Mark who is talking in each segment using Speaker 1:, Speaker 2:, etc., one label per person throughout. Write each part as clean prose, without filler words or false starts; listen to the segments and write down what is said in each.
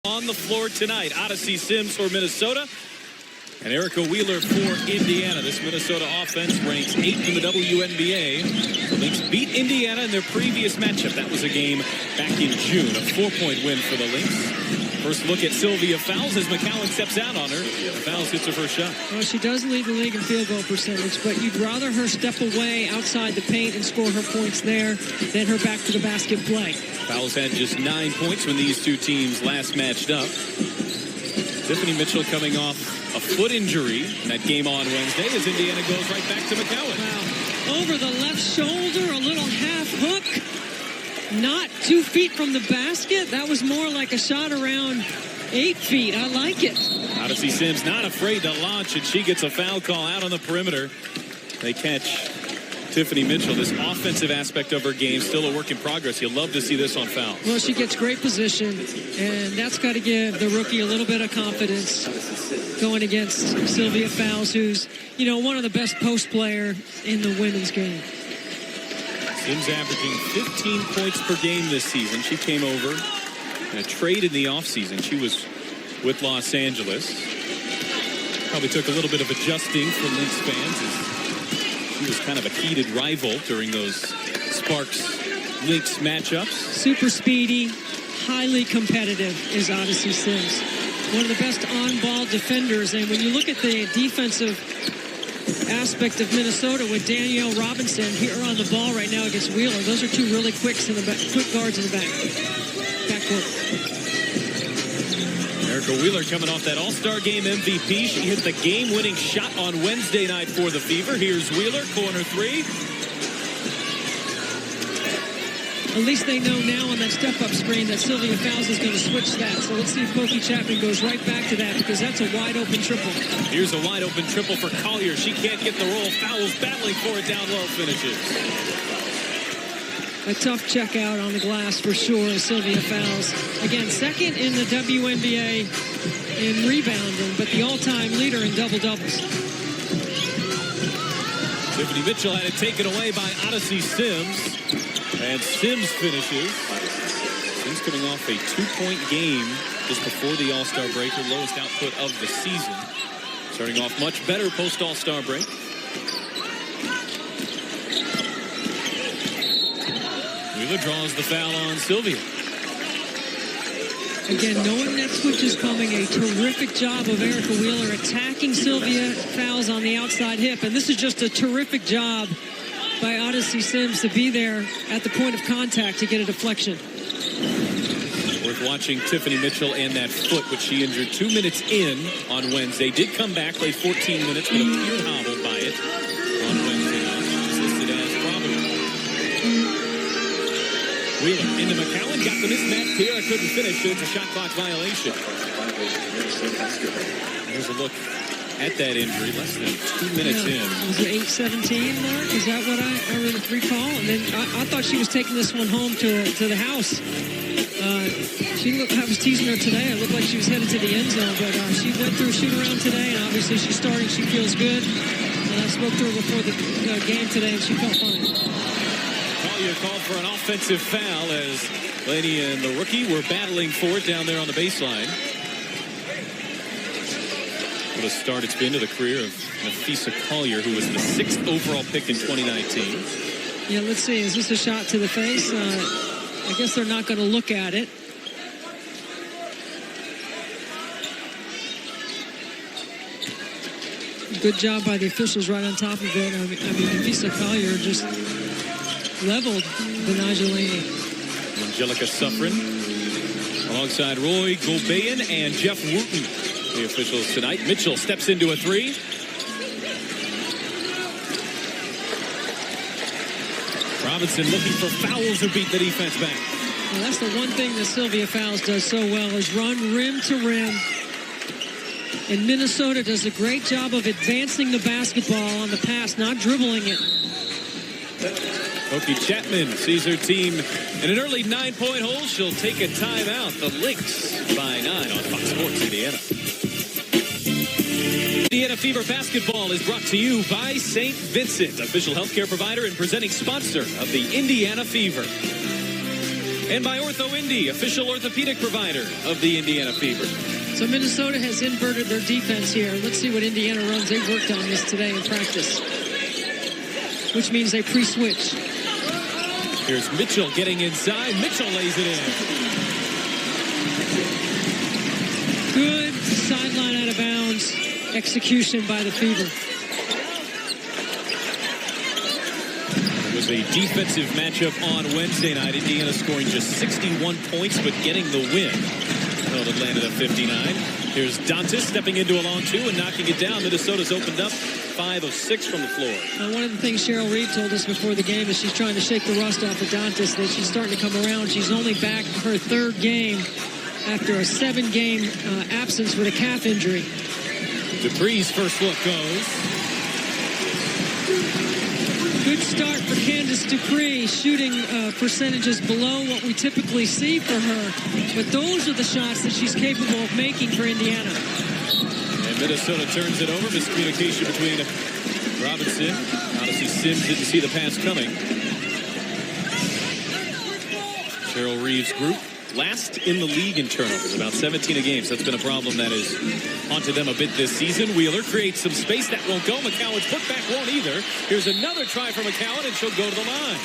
Speaker 1: On the floor tonight, Odyssey Sims for Minnesota and Erica Wheeler for Indiana. This Minnesota offense ranks 8th in the WNBA. The Lynx beat Indiana in their previous matchup. That was a game back in June, a 4-point win for the Lynx. First look at Sylvia Fowles as McCowan steps out on her. Fowles hits her first shot.
Speaker 2: Well, she does lead the league in field goal percentage, but you'd rather her step away outside the paint and score her points there than her back to the basket play.
Speaker 1: Fowles had just 9 points when these two teams last matched up. Tiffany Mitchell coming off a foot injury in that game on Wednesday as Indiana goes right back to McCowan.
Speaker 2: Wow. Over the left shoulder, a little half hook. Not 2 feet from the basket. That was more like a shot around 8 feet. I like it.
Speaker 1: Odyssey Sims not afraid to launch, and she gets a foul call out on the perimeter. They catch Tiffany Mitchell. This offensive aspect of her game still a work in progress. You'll love to see this on fouls.
Speaker 2: Well, she gets great position, and that's got to give the rookie a little bit of confidence going against Sylvia Fowles, who's, one of the best post player in the women's game.
Speaker 1: Sims averaging 15 points per game this season. She came over in a trade in the offseason. She was with Los Angeles. Probably took a little bit of adjusting for Lynx fans as she was kind of a heated rival during those Sparks-Lynx matchups. Super
Speaker 2: speedy, highly competitive is Odyssey Sims. One of the best on-ball defenders. And when you look at the defensive aspect of Minnesota with Danielle Robinson here on the ball right now against Wheeler, those are two really quick guards in the backcourt.
Speaker 1: Erica Wheeler coming off that All-Star Game MVP. She hit the game-winning shot on Wednesday night for the Fever. Here's Wheeler, corner three.
Speaker 2: At least they know now on that step-up screen that Sylvia Fowles is going to switch that. So let's see if Pokey Chapman goes right back to that, because that's a wide-open triple.
Speaker 1: Here's a wide-open triple for Collier. She can't get the roll. Fowles battling for it down low, finishes.
Speaker 2: A tough check out on the glass for sure, Sylvia Fowles. Again, second in the WNBA in rebounding, but the all-time leader in double-doubles.
Speaker 1: Tiffany Mitchell had it taken away by Odyssey Sims. And Sims finishes. Sims coming off a 2-point game just before the All-Star break, her lowest output of the season. Starting off much better post-All-Star break. Wheeler draws the foul on Sylvia.
Speaker 2: Again, knowing that switch is coming, a terrific job of Erica Wheeler attacking Sylvia Fowles on the outside hip. And this is just a terrific job by Odyssey Sims to be there at the point of contact to get a deflection.
Speaker 1: Worth watching Tiffany Mitchell and that foot, which she injured 2 minutes in on Wednesday. Did come back, played 14 minutes, but appeared hobbled by it on Wednesday night. She's listed as probable. Wheeler into McCowan, got the mismatch here. Couldn't finish. It's a shot clock violation. Here's a look at that injury, less than 2 minutes in.
Speaker 2: Was it 8:17 mark? Is that what I recall? And then I thought she was taking this one home to the house. I was teasing her today. It looked like she was headed to the end zone, but she went through a shoot-around today, and obviously she's starting. She feels good. And I spoke to her before the game today, and she felt fine.
Speaker 1: Collier called for an offensive foul as Laney and the rookie were battling for it down there on the baseline. What a start it's been to the career of Nafisa Collier, who was the 6th overall pick in 2019.
Speaker 2: Yeah, let's see. Is this a shot to the face? I guess they're not going to look at it. Good job by the officials right on top of it. I mean Nafisa Collier just leveled Benaja Laney.
Speaker 1: Angelica Suffren alongside Roy Gobayan and Jeff Wooten. The officials tonight. Mitchell steps into a three. Robinson looking for Fowles who beat the defense back.
Speaker 2: Well, that's the one thing that Sylvia Fowles does so well is run rim to rim. And Minnesota does a great job of advancing the basketball on the pass, not dribbling it.
Speaker 1: Pokey Chapman sees her team in an early 9-point hole. She'll take a timeout. The Lynx by 9 on Fox Sports Indiana. Indiana Fever basketball is brought to you by St. Vincent, official healthcare provider and presenting sponsor of the Indiana Fever. And by Ortho Indy, official orthopedic provider of the Indiana Fever.
Speaker 2: So Minnesota has inverted their defense here. Let's see what Indiana runs. They worked on this today in practice, which means they pre-switch.
Speaker 1: Here's Mitchell getting inside. Mitchell lays it in.
Speaker 2: Good sideline out of bounds execution by the Fever.
Speaker 1: It was a defensive matchup on Wednesday night. Indiana scoring just 61 points, but getting the win. Well, it landed at 59. Here's Dantas stepping into a long two and knocking it down. Minnesota's opened up 5 of 6 from the floor.
Speaker 2: Now, one of the things Cheryl Reed told us before the game is she's trying to shake the rust off of Dantas, that she's starting to come around. She's only back her 3rd game after a 7-game absence with a calf injury.
Speaker 1: Dupree's first look goes.
Speaker 2: Good start for Candace Dupree, shooting percentages below what we typically see for her. But those are the shots that she's capable of making for Indiana.
Speaker 1: And Minnesota turns it over. Miscommunication between Robinson. Odyssey Sims didn't see the pass coming. Cheryl Reeves' group last in the league in turnovers, about 17 a game. So that's been a problem that has haunted them a bit this season. Wheeler creates some space. That won't go. McCowan's putback won't either. Here's another try for McCowan, and she'll go to the line.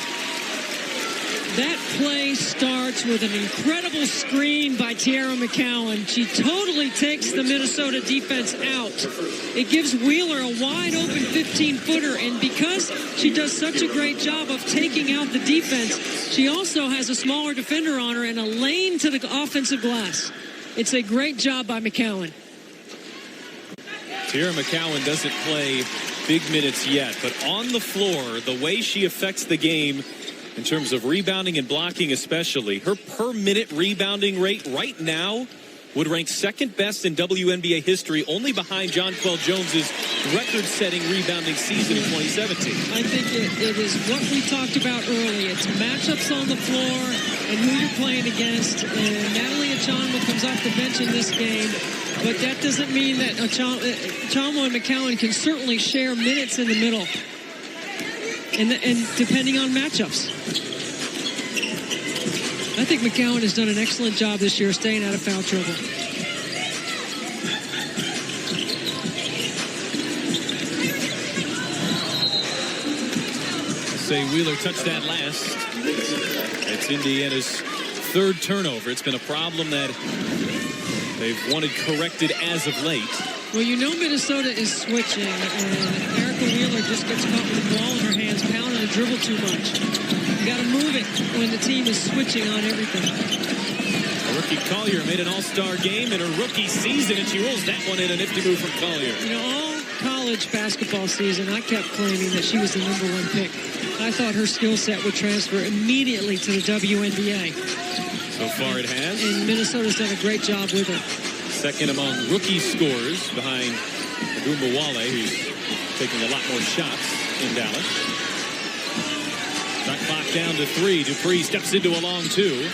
Speaker 2: That play starts with an incredible screen by Tiara McCowan. She totally takes the Minnesota defense out. It gives Wheeler a wide-open 15-footer, and because she does such a great job of taking out the defense, she also has a smaller defender on her and a lane to the offensive glass. It's a great job by McCowan.
Speaker 1: Tiara McCowan doesn't play big minutes yet, but on the floor, the way she affects the game in terms of rebounding and blocking especially, her per-minute rebounding rate right now would rank 2nd best in WNBA history, only behind Jonquel Jones's record-setting rebounding season in 2017.
Speaker 2: I think it is what we talked about early. It's matchups on the floor and who you're playing against. And Natalie Achanwa comes off the bench in this game, but that doesn't mean that Achanwa and McCowan can certainly share minutes in the middle. And depending on matchups. I think McCowan has done an excellent job this year staying out of foul trouble.
Speaker 1: Say Wheeler touched that last. It's Indiana's 3rd turnover. It's been a problem that they've wanted corrected as of late.
Speaker 2: Well, you know Minnesota is switching, and Erica Wheeler just gets caught with the ball in her hands, pounding the dribble too much. You got to move it when the team is switching on everything.
Speaker 1: Rookie Collier made an all-star game in her rookie season, and she rolls that one in. A nifty move from Collier.
Speaker 2: You know, all college basketball season, I kept claiming that she was the #1 pick. I thought her skill set would transfer immediately to the WNBA.
Speaker 1: So far it has.
Speaker 2: And Minnesota's done a great job with her.
Speaker 1: 2nd among rookie scorers behind Agumbawale, who's taking a lot more shots in Dallas. Shot clock down to 3. Dupree steps into a long 2.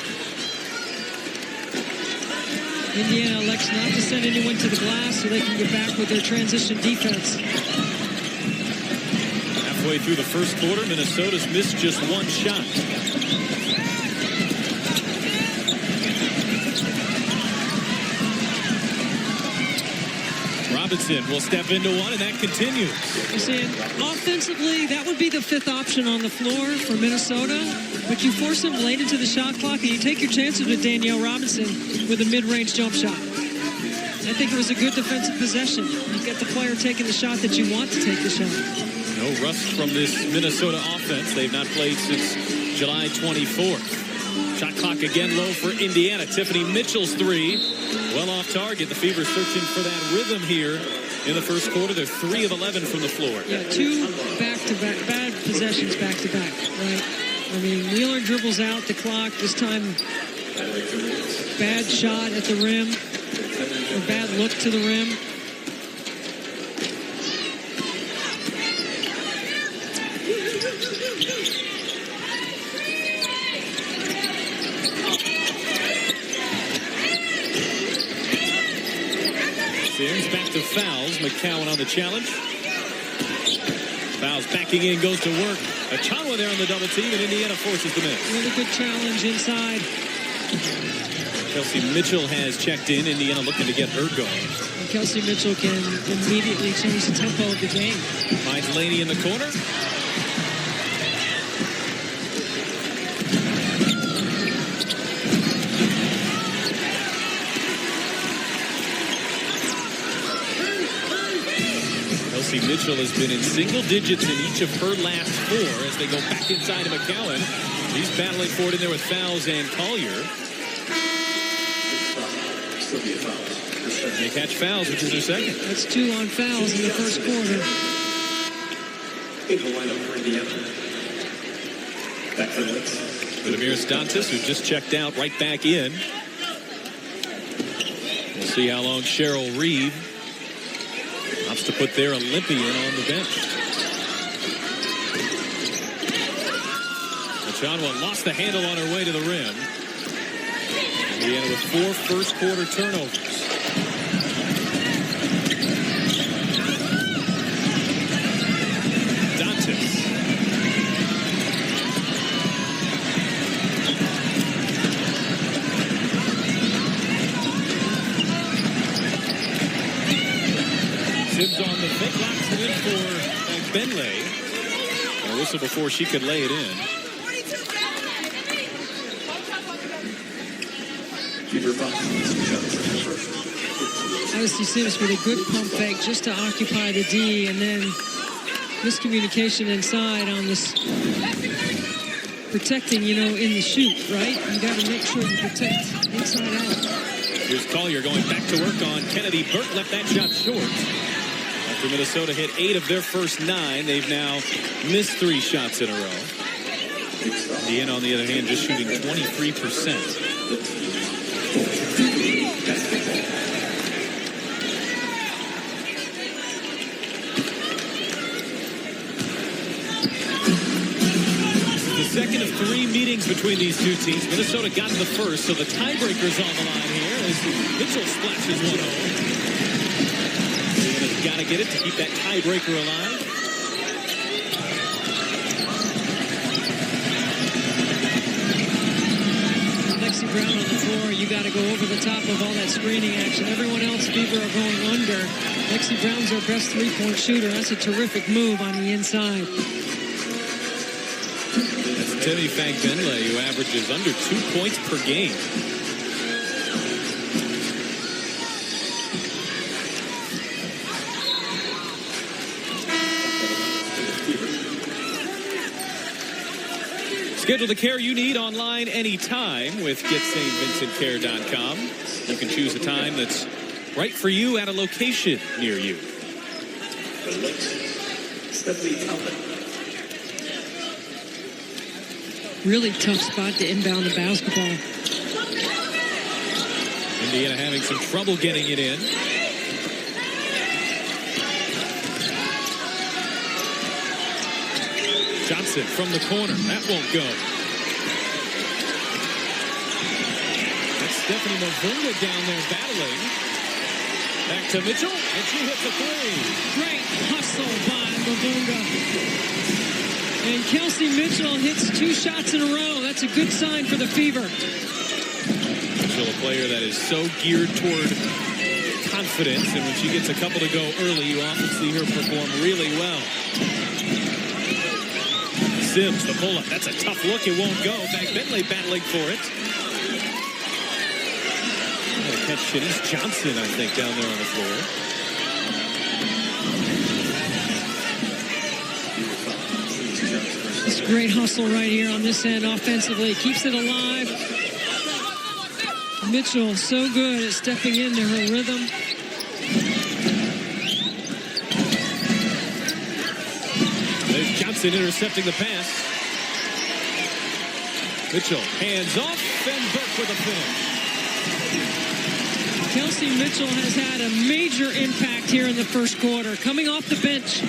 Speaker 2: Indiana elects not to send anyone to the glass so they can get back with their transition defense.
Speaker 1: Halfway through the first quarter, Minnesota's missed just 1 shot. Robinson will step into one, and that continues.
Speaker 2: You see, offensively, that would be the 5th option on the floor for Minnesota, but you force them late into the shot clock, and you take your chances with Danielle Robinson with a mid-range jump shot. I think it was a good defensive possession. You get the player taking the shot that you want to take the shot.
Speaker 1: No rust from this Minnesota offense. They've not played since July 24th. Shot clock again low for Indiana. Tiffany Mitchell's 3. Well off target. The Fever searching for that rhythm here in the first quarter. They're 3 of 11 from the floor.
Speaker 2: Yeah, 2 back-to-back, bad possessions back-to-back, right? I mean, Wheeler dribbles out the clock. This time, bad shot at the rim, or bad look to the rim.
Speaker 1: Sims back to fouls. McCowan on the challenge. Fouls backing in, goes to work. Achanwa there on the double team, and Indiana forces the miss.
Speaker 2: Really good challenge inside.
Speaker 1: Kelsey Mitchell has checked in. Indiana looking to get her going.
Speaker 2: And Kelsey Mitchell can immediately change the tempo of the game.
Speaker 1: Finds Laney in the corner. Kelsey Mitchell has been in single digits in each of her last 4 as they go back inside of McCowan. He's battling for it in there with Fowles and Collier. They catch Fowles, which is their second.
Speaker 2: That's 2 on Fowles in the first quarter.
Speaker 3: In the lineup for Indiana. Back for the Lynx.
Speaker 1: Damiris Dantas, who just checked out, right back in. We'll see how long Cheryl Reed opts to put their Olympian on the bench. Chanwa lost the handle on her way to the rim. Indiana with 4 first-quarter turnovers. Dantas. Sims on the fake, locks it in for Benley. A whistle before she could lay it in.
Speaker 2: Odyssey Sims with a good pump fake just to occupy the D, and then miscommunication inside on this protecting, in the shoot, right? You got to make sure you protect inside out.
Speaker 1: Here's Collier going back to work on Kennedy. Burke left that shot short. After Minnesota hit 8 of their first 9, they've now missed 3 shots in a row. Indiana, on the other hand, just shooting 23%. Second of 3 meetings between these two teams. Minnesota got the first, so the tiebreaker's on the line here as Mitchell splashes one home. Indiana's got to get it to keep that tiebreaker alive.
Speaker 2: Lexi Brown on the floor. You got to go over the top of all that screening action. Everyone else, Beaver, are going under. Lexi Brown's our best 3-point shooter. That's a terrific move on the inside.
Speaker 1: Timmy Fagbenle, who averages under 2 points per game. Schedule the care you need online anytime with GetStVincentCare.com. You can choose a time that's right for you at a location near you.
Speaker 2: Really tough spot to inbound the basketball.
Speaker 1: Indiana having some trouble getting it in. Johnson from the corner. That won't go. That's Stephanie Mavunga down there battling. Back to Mitchell, and she hits a 3.
Speaker 2: Great hustle by Mavunga. And Kelsey Mitchell hits 2 shots in a row. That's a good sign for the Fever.
Speaker 1: Mitchell, a player that is so geared toward confidence, and when she gets a couple to go early, you often see her perform really well. Sims, the pull-up. That's a tough look. It won't go. Bentley battling for it. Gonna catch Shanice Johnson, I think, down there on the floor.
Speaker 2: It's a great hustle right here on this end offensively. Keeps it alive. Mitchell so good at stepping into her rhythm.
Speaker 1: There's Johnson intercepting the pass. Mitchell hands off, and Burke with a finish.
Speaker 2: Kelsey Mitchell has had a major impact here in the first quarter, coming off the bench.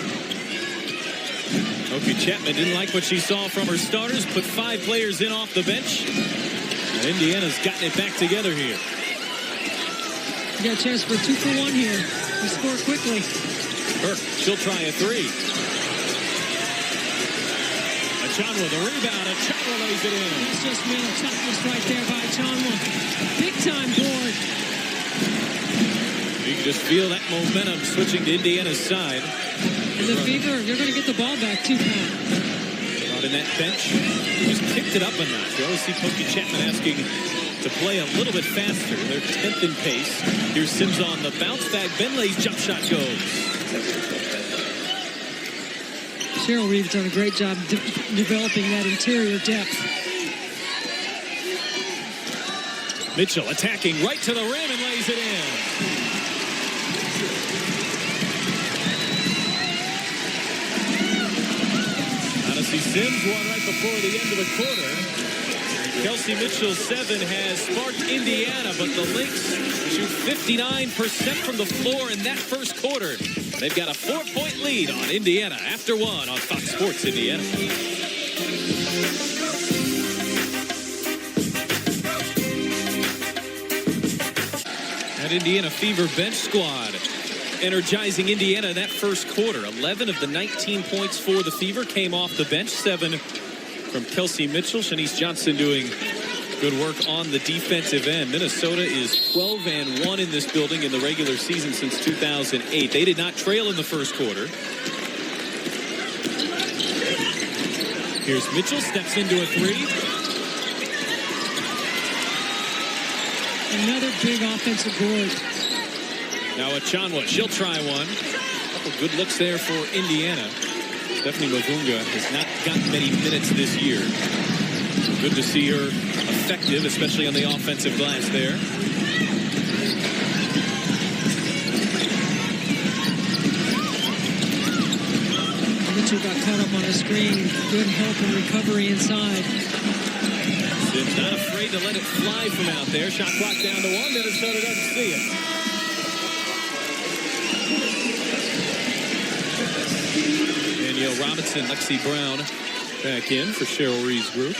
Speaker 1: Oki Chapman didn't like what she saw from her starters, put 5 players in off the bench. And Indiana's gotten it back together here.
Speaker 2: You got a chance for 2 for 1 here. You score quickly.
Speaker 1: Burke, she'll try a 3. A Achanwa, the rebound. Achanwa lays it in.
Speaker 2: That's just mental toughness right there by Achanwa. Big time board.
Speaker 1: You can just feel that momentum switching to Indiana's side.
Speaker 2: And the Fever, they're going to get the ball back too, Pat.
Speaker 1: Out in that bench, just kicked it up a notch. You always see Pokey Chapman asking to play a little bit faster. They're 10th in pace. Here's Sims on the bounce back. Benley's jump shot goes.
Speaker 2: Cheryl Reeves done a great job developing that interior depth.
Speaker 1: Mitchell attacking right to the rim and lays it in. Odyssey Sims won right before the end of the quarter. Kelsey Mitchell's 7 has sparked Indiana, but the Lynx shoot 59% from the floor in that first quarter. They've got a 4-point lead on Indiana after 1 on Fox Sports Indiana. That Indiana Fever bench squad energizing Indiana in that first quarter. 11 of the 19 points for the Fever came off the bench. 7 from Kelsey Mitchell. Shanice Johnson doing good work on the defensive end. Minnesota is 12-1 in this building in the regular season since 2008. They did not trail in the first quarter. Here's Mitchell, steps into a 3.
Speaker 2: Another big offensive board.
Speaker 1: Now Achanwa, she'll try one. A couple good looks there for Indiana. Stephanie Mavunga has not gotten many minutes this year. Good to see her effective, especially on the offensive glass there.
Speaker 2: Mitchell got caught up on a screen. Good help and recovery inside.
Speaker 1: Sims not afraid to let it fly from out there. Shot clock down to 1. Minnesota doesn't see it. Danielle Robinson, Lexi Brown back in for Cheryl Reeves' group.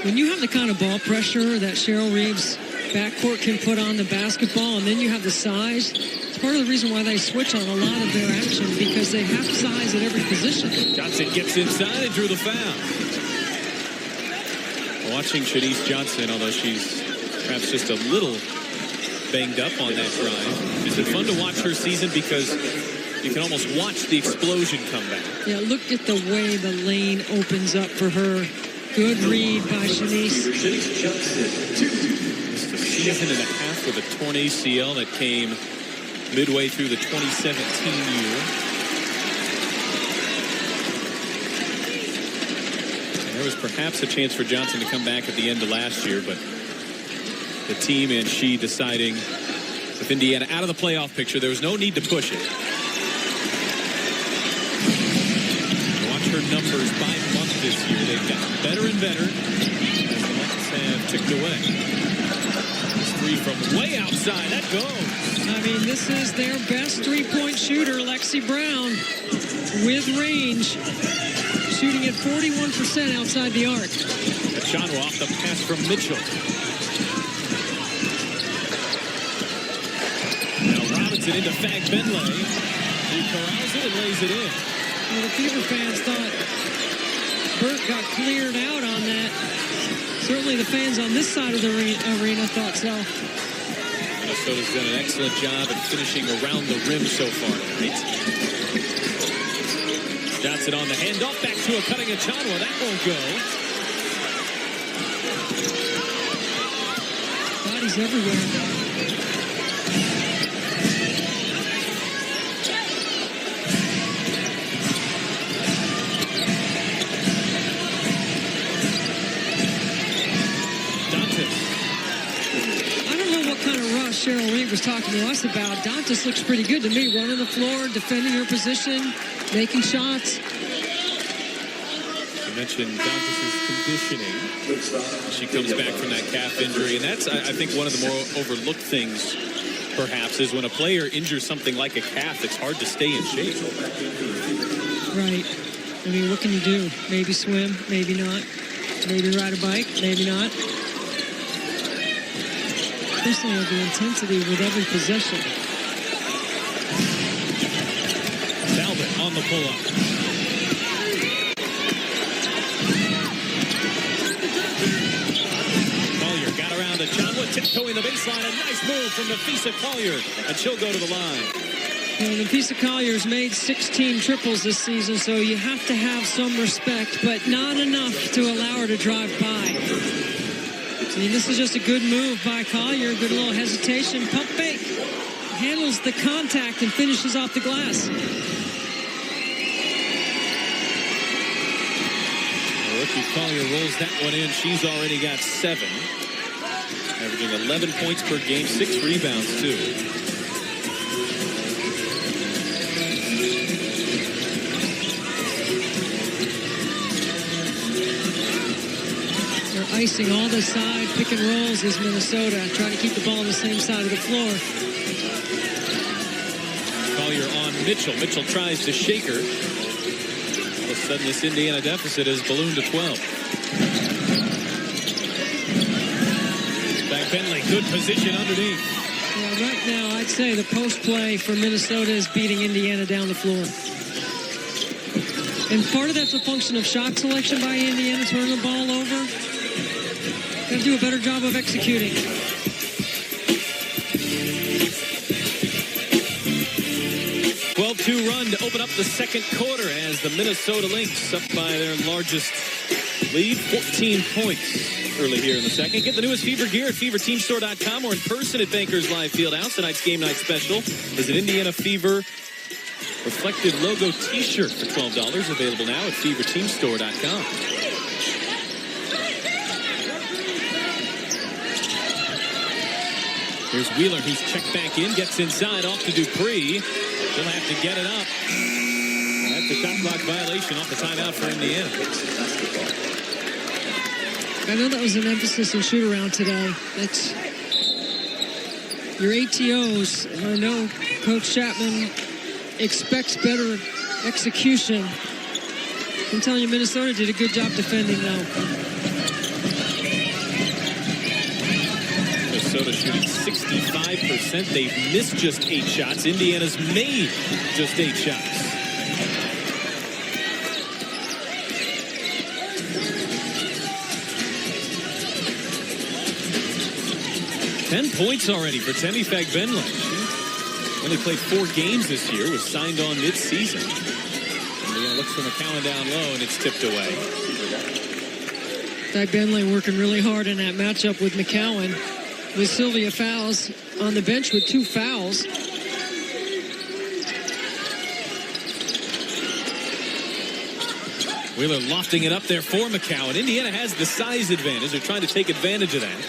Speaker 2: When you have the kind of ball pressure that Cheryl Reeves' backcourt can put on the basketball, and then you have the size, it's part of the reason why they switch on a lot of their action, because they have size at every position.
Speaker 1: Johnson gets inside and drew the foul. Watching Shanice Johnson, although she's perhaps just a little banged up on that drive. It's been fun to watch her season because you can almost watch the explosion come back.
Speaker 2: Yeah, look at the way the lane opens up for her. Good read by Shanice.
Speaker 1: Just a season and a half with a torn ACL that came midway through the 2017 year. And there was perhaps a chance for Johnson to come back at the end of last year, but the team and she deciding with Indiana out of the playoff picture, there was no need to push it. Watch her numbers by month this year. They've gotten better and better as the months have ticked away. This 3 from way outside. That goes.
Speaker 2: I mean, this is their best three-point shooter, Lexi Brown, with range, shooting at 41% outside the arc.
Speaker 1: Achanwa off the pass from Mitchell. Now Robinson into Fag Benley. He corrals it and lays it in.
Speaker 2: Well, the Fever fans thought Burt got cleared out on that. Certainly the fans on this side of the arena thought so.
Speaker 1: Minnesota's done an excellent job at finishing around the rim so far tonight. Johnson on the handoff, back to a cutting Achanwa. That won't go.
Speaker 2: Bodies everywhere. Cheryl Reeves was talking to us about. Dantas looks pretty good to me, running the floor, defending her position, making shots.
Speaker 1: You mentioned Dantas' conditioning. She comes back from that calf injury, and that's, I think, one of the more overlooked things, perhaps, is when a player injures something like a calf, it's hard to stay in shape.
Speaker 2: Right. I mean, what can you do? Maybe swim, maybe not. Maybe ride a bike, maybe not. Personally, the intensity with every possession.
Speaker 1: Talbot on the pull-up. tiptoeing the baseline. A nice move from Nafisa Collier, and she'll go to the line.
Speaker 2: Well, Nafisa Collier's made 16 triples this season, so you have to have some respect, but not enough to allow her to drive by. See, this is just a good move by Collier. Good little hesitation. Pump fake. Handles the contact and finishes off the glass.
Speaker 1: Rookie Collier rolls that one in. She's already got 7. Averaging 11 points per game, 6 rebounds, too.
Speaker 2: They're icing all the side pick and rolls is Minnesota, trying to keep the ball on the same side of the floor.
Speaker 1: Collier on Mitchell. Mitchell tries to shake her. All of a sudden, this Indiana deficit has ballooned to 12. Back Bentley, good position underneath.
Speaker 2: Yeah, right now, I'd say the post play for Minnesota is beating Indiana down the floor. And part of that's a function of shot selection by Indiana, turning the ball over. Got to do a better job of executing.
Speaker 1: 12-2 run to open up the second quarter as the Minnesota Lynx up by their largest lead, 14 points early here in the second. Get the newest Fever gear at feverteamstore.com or in person at Bankers Live Fieldhouse. Tonight's game night special is an Indiana Fever reflected logo t-shirt for $12, available now at feverteamstore.com. Here's Wheeler, who's checked back in, gets inside, off to Dupree. He'll have to get it up. And that's a shot clock violation off the timeout for Indiana.
Speaker 2: I know that was an emphasis in shoot-around today. That's your ATOs. I know Coach Chapman expects better execution. I'm telling you, Minnesota did a good job defending, though.
Speaker 1: Minnesota shooting 65%. They've missed just 8 shots. Indiana's made just 8 shots. Ten points already for Temi Fagbenle. She only played 4 games this year, was signed on mid-season. Indiana looks for McCowan down low, and it's tipped away.
Speaker 2: Fagbenle working really hard in that matchup with McCowan. With Sylvia Fowles on the bench with 2 fouls.
Speaker 1: Wheeler lofting it up there for McCowan. Indiana has the size advantage. They're trying to take advantage of that.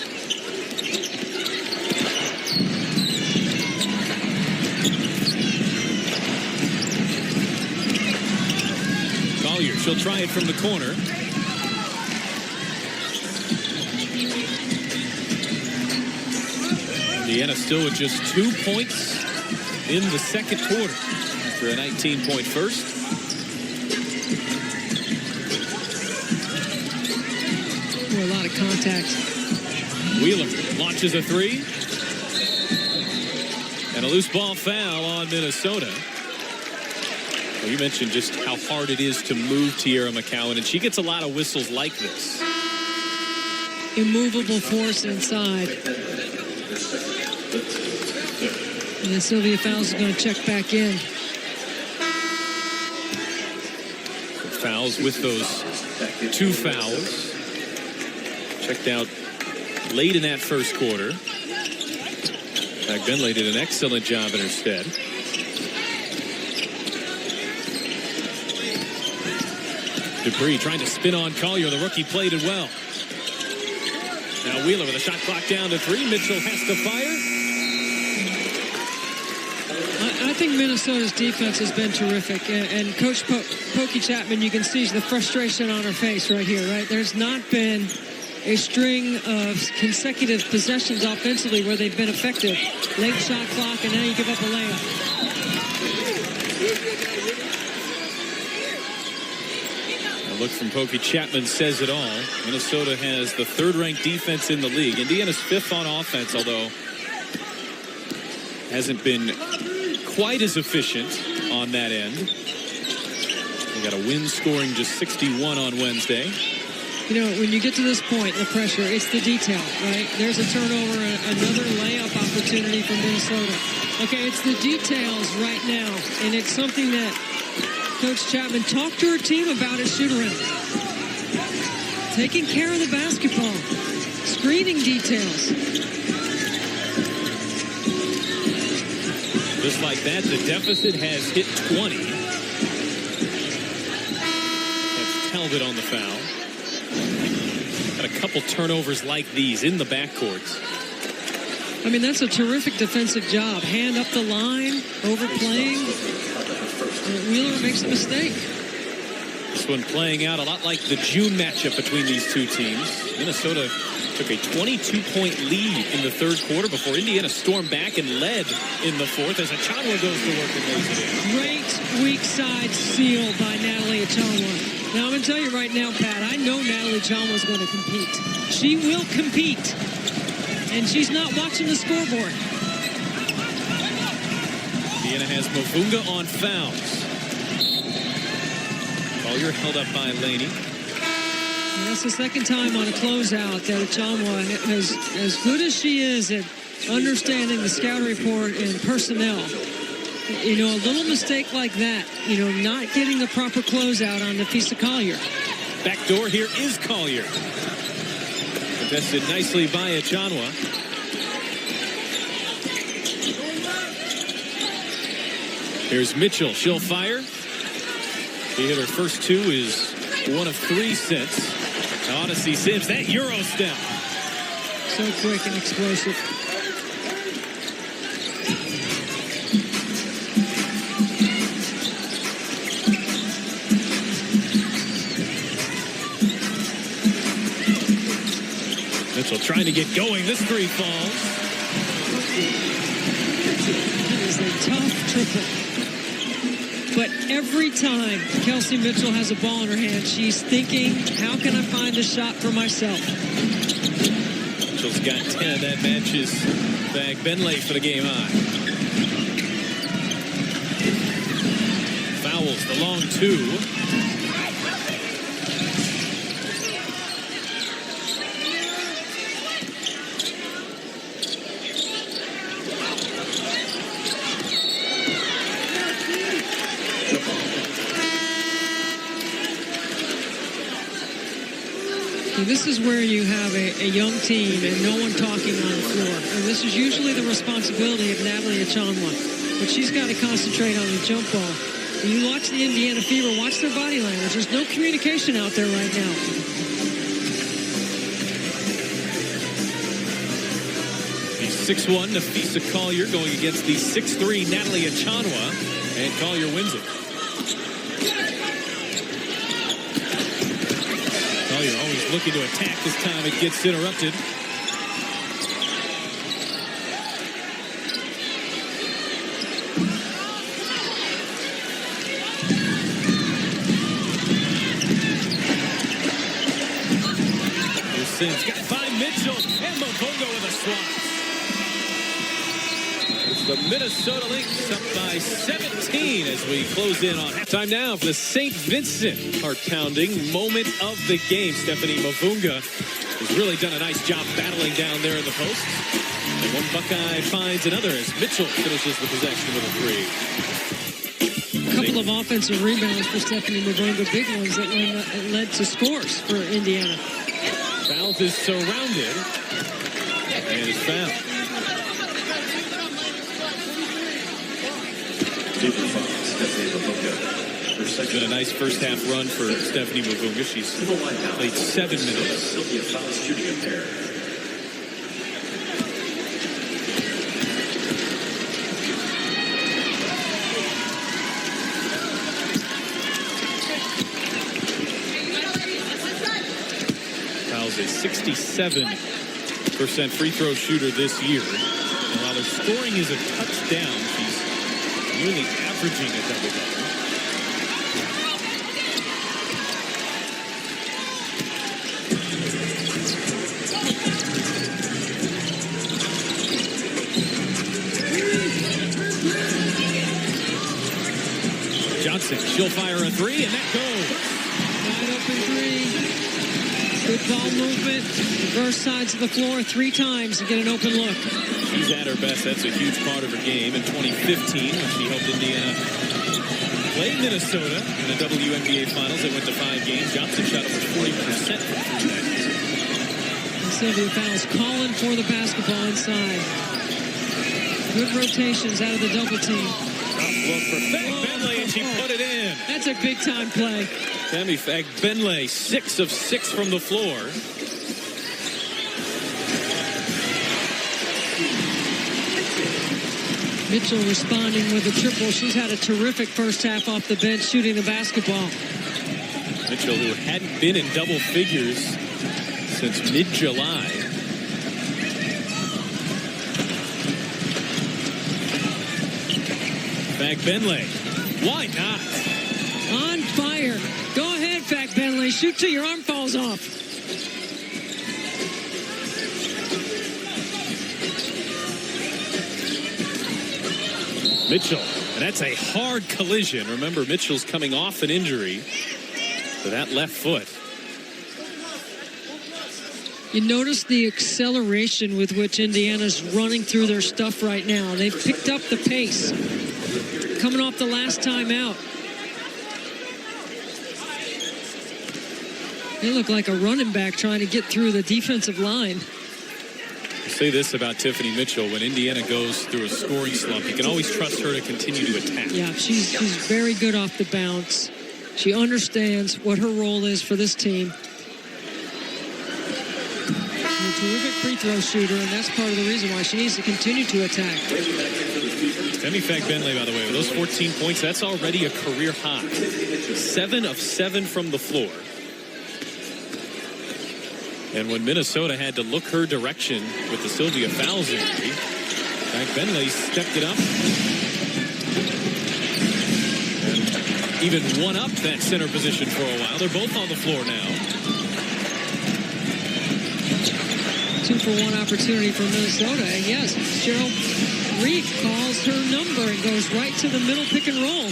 Speaker 1: Collier, she'll try it from the corner. Indiana still with just 2 points in the second quarter after a 19-point first.
Speaker 2: A lot of contact.
Speaker 1: Wheeler launches a 3. And a loose ball foul on Minnesota. Well, you mentioned just how hard it is to move Tierra McCowan, and she gets a lot of whistles like this.
Speaker 2: Immovable force inside. And then Sylvia Fowles is going to check back in.
Speaker 1: Fouls with those 2 fouls. Checked out late in that first quarter. Fagbenle did an excellent job in her stead. Dupree trying to spin on Collier. The rookie played it well. Now Wheeler with a shot clock down to 3. Mitchell has to fire.
Speaker 2: I think Minnesota's defense has been terrific. And Coach Pokey Chapman, you can see the frustration on her face right here, right? There's not been a string of consecutive possessions offensively where they've been effective. Late shot clock, and now you give up a layup.
Speaker 1: A look from Pokey Chapman says it all. Minnesota has the 3rd-ranked defense in the league. Indiana's 5th on offense, although hasn't been quite as efficient on that end. They got a win scoring just 61 on Wednesday.
Speaker 2: You know, when you get to this point, the pressure, it's the detail, right? There's a turnover, another layup opportunity for Minnesota. Okay, it's the details right now, and it's something that Coach Chapman talked to her team about at shoot-around. Taking care of the basketball, screening details.
Speaker 1: Just like that, the deficit has hit 20. That's Talbot on the foul. Got a couple turnovers like these in the backcourts.
Speaker 2: I mean, that's a terrific defensive job. Hand up the line, overplaying. And Wheeler makes a mistake.
Speaker 1: This one playing out a lot like the June matchup between these two teams. Minnesota took a 22-point lead in the third quarter before Indiana stormed back and led in the fourth as Achanwa goes to work and lays it in.
Speaker 2: Great weak side steal by Natalie Achanwa. Now, I'm going to tell you right now, Pat, I know Natalie Achanwa is going to compete. She will compete. And she's not watching the scoreboard.
Speaker 1: Indiana has Mavunga on fouls. Collier held up by Laney.
Speaker 2: And that's the second time on a closeout that Achanwa has, as good as she is at understanding the scout report and personnel, you know, a little mistake like that, you know, not getting the proper closeout on Nafisa Collier.
Speaker 1: Back door here is Collier. Contested nicely by Achanwa. Here's Mitchell. She'll fire. She hit her first two, is one of three since. Now Odyssey Sims, that Euro step.
Speaker 2: So quick and explosive.
Speaker 1: Mitchell trying to get going. This three falls.
Speaker 2: It is a tough triple. But every time Kelsey Mitchell has a ball in her hand, she's thinking, how can I find a shot for myself?
Speaker 1: Mitchell's got 10. That matches back Benley for the game high. Fouls the long two.
Speaker 2: This is where you have a young team and no one talking on the floor. And this is usually the responsibility of Natalie Achanwa. But she's got to concentrate on the jump ball. When you watch the Indiana Fever, watch their body language. There's no communication out there right now.
Speaker 1: The 6'1" Nafisa Collier going against the 6'3" Natalie Achanwa. And Collier wins it. Collier always looking to attack. This time it gets interrupted. Here's Sims. Got by Mitchell. And Mavunga with a swat. It's the Minnesota Lynx up by 17 as we close in on halftime now for the St. Vincent heart-pounding moment of the game. Stephanie Mavunga has really done a nice job battling down there in the post. And one Buckeye finds another as Mitchell finishes the possession with a three.
Speaker 2: A couple of offensive rebounds for Stephanie Mavunga, big ones that led to scores for Indiana.
Speaker 1: Fouls is surrounded and is fouled. It's been a nice first half run for Stephanie Mavunga. She's played 7 minutes. Fouls a 67% free throw shooter this year. And while her scoring is a touchdown, she's nearly averaging a double-double. Johnson, she'll fire a three, and that goes.
Speaker 2: Wide open three. Good ball movement. Reverse sides of the floor 3 times to get an open look.
Speaker 1: She's at her best. That's a huge part of her game. In 2015, when she helped Indiana play Minnesota in the WNBA Finals, they went to 5 games. Johnson shot over 40% from 3 that year.
Speaker 2: Sylvia Fowles calling for the basketball inside. Good rotations out of the double team.
Speaker 1: Tough look for Benley, and she put it in.
Speaker 2: That's a big-time play.
Speaker 1: Tammy Benley, 6 of 6 from the floor.
Speaker 2: Mitchell responding with a triple. She's had a terrific first half off the bench shooting the basketball.
Speaker 1: Mitchell, who hadn't been in double figures since mid-July. Benley, why not?
Speaker 2: On fire. Go ahead, Benley. Shoot till your arm falls off.
Speaker 1: Mitchell, and that's a hard collision. Remember, Mitchell's coming off an injury to that left foot.
Speaker 2: You notice the acceleration with which Indiana's running through their stuff right now. They've picked up the pace. Coming off the last time out. They look like a running back trying to get through the defensive line.
Speaker 1: I'll say this about Tiffany Mitchell. When Indiana goes through a scoring slump, you can always trust her to continue to attack.
Speaker 2: Yeah, she's very good off the bounce. She understands what her role is for this team. She's a terrific free throw shooter, and that's part of the reason why she needs to continue to attack.
Speaker 1: Tammy Benley, by the way, with those 14 points, that's already a career high. 7 of 7 from the floor. And when Minnesota had to look her direction with the Sylvia Fowles injury, Benley stepped it up. And even won up that center position for a while. They're both on the floor now.
Speaker 2: 2-for-1 opportunity for Minnesota. And yes, Cheryl Reed calls her number and goes right to the middle pick and roll.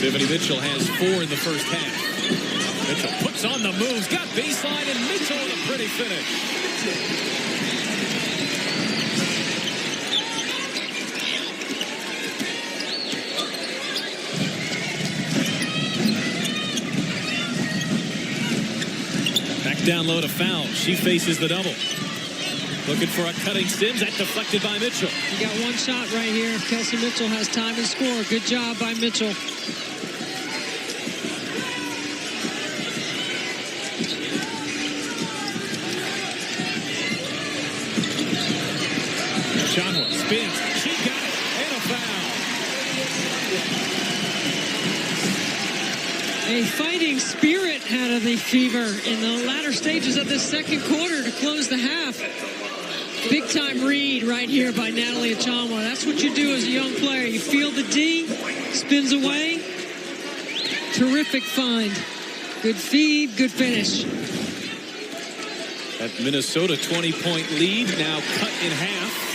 Speaker 1: Tiffany Mitchell has 4 in the first half. Mitchell puts on the moves, got baseline, and Mitchell with a pretty finish. Back down low to Foul. She faces the double. Looking for a cutting Sims. That deflected by Mitchell.
Speaker 2: You got one shot right here. Kelsey Mitchell has time to score. Good job by Mitchell.
Speaker 1: Chanwa spins. She got it. And a foul.
Speaker 2: A fighting spirit out of the Fever in the latter stages of this second quarter to close the half. Big time read right here by Natalie Achanwa. That's what you do as a young player. You feel the D, spins away. Terrific find. Good feed, good finish.
Speaker 1: That Minnesota 20-point lead now cut in half.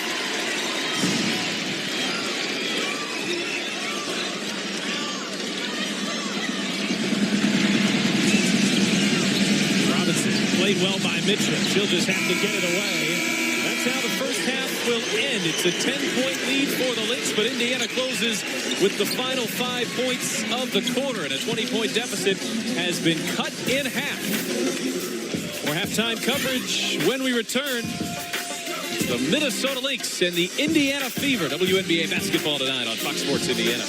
Speaker 1: Played well by Mitchell. She'll just have to get it away. That's how the first half will end. It's a 10-point lead for the Lynx, but Indiana closes with the final 5 points of the quarter, and a 20-point deficit has been cut in half. For halftime coverage, when we return, the Minnesota Lynx and the Indiana Fever. WNBA basketball tonight on Fox Sports Indiana.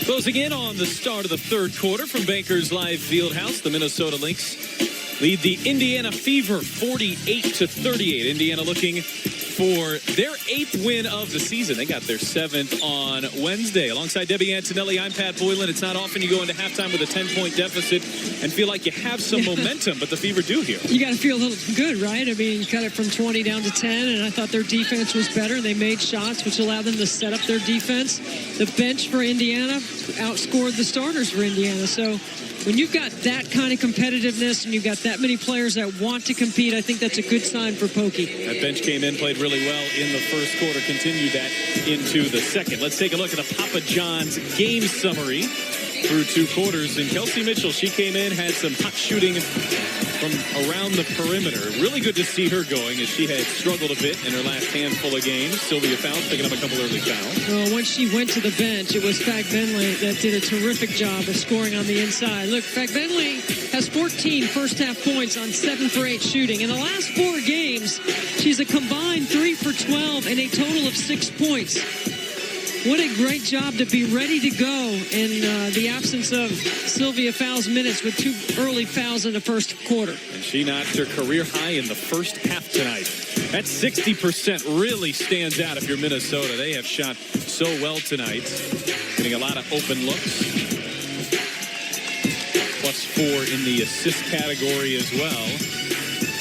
Speaker 1: Closing in on the start of the third quarter from Bankers Live Fieldhouse, the Minnesota Lynx lead the Indiana Fever 48-38. Indiana looking for their 8th win of the season. They got their 7th on Wednesday. Alongside Debbie Antonelli, I'm Pat Boylan. It's not often you go into halftime with a 10-point deficit and feel like you have some momentum, but the Fever do here.
Speaker 2: You got to feel a little good, right? I mean, cut it from 20 down to 10, and I thought their defense was better. They made shots, which allowed them to set up their defense. The bench for Indiana outscored the starters for Indiana. So when you've got that kind of competitiveness and you've got that many players that want to compete, I think that's a good sign for Pokey.
Speaker 1: That bench came in, played really well in the first quarter, continued that into the second. Let's take a look at the Papa John's game summary through 2 quarters. And Kelsey Mitchell, she came in, had some hot shooting from around the perimeter. Really good to see her going, as she had struggled a bit in her last handful of games. Sylvia Fowles picking up a couple early fouls.
Speaker 2: Well, once she went to the bench, it was Fagbenle that did a terrific job of scoring on the inside. Look, Fagbenle has 14 first-half points on 7 for 8 shooting. In the last 4 games, she's a combined 3 for 12 and a total of 6 points. What a great job to be ready to go in the absence of Sylvia Fowles' minutes with 2 early fouls in the first quarter.
Speaker 1: And she notched her career high in the first half tonight. That 60% really stands out if you're Minnesota. They have shot so well tonight, getting a lot of open looks. +4 in the assist category as well.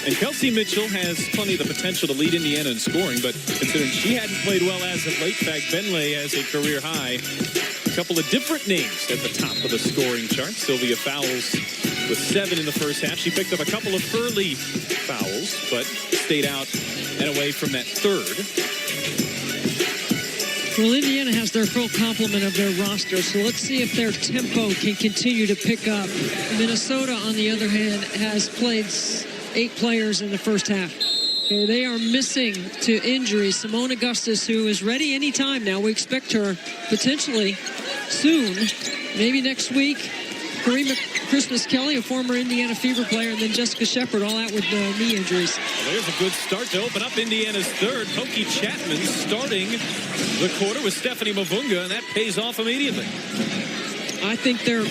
Speaker 1: And Kelsey Mitchell has plenty of the potential to lead Indiana in scoring, but considering she hadn't played well as of late, Fagbenle has a career high. A couple of different names at the top of the scoring chart. Sylvia Fowles with 7 in the first half. She picked up a couple of early fouls, but stayed out and away from that third.
Speaker 2: Well, Indiana has their full complement of their roster, so let's see if their tempo can continue to pick up. Minnesota, on the other hand, has played 8 players in the first half. Okay, they are missing to injury Simone Augustus, who is ready anytime now. We expect her potentially soon, maybe next week. Karima Christmas Kelly, a former Indiana Fever player, and then Jessica Shepard, all out with knee injuries.
Speaker 1: Well, there's a good start to open up Indiana's third. Pokey Chapman starting the quarter with Stephanie Mavunga, and that pays off immediately.
Speaker 2: I think their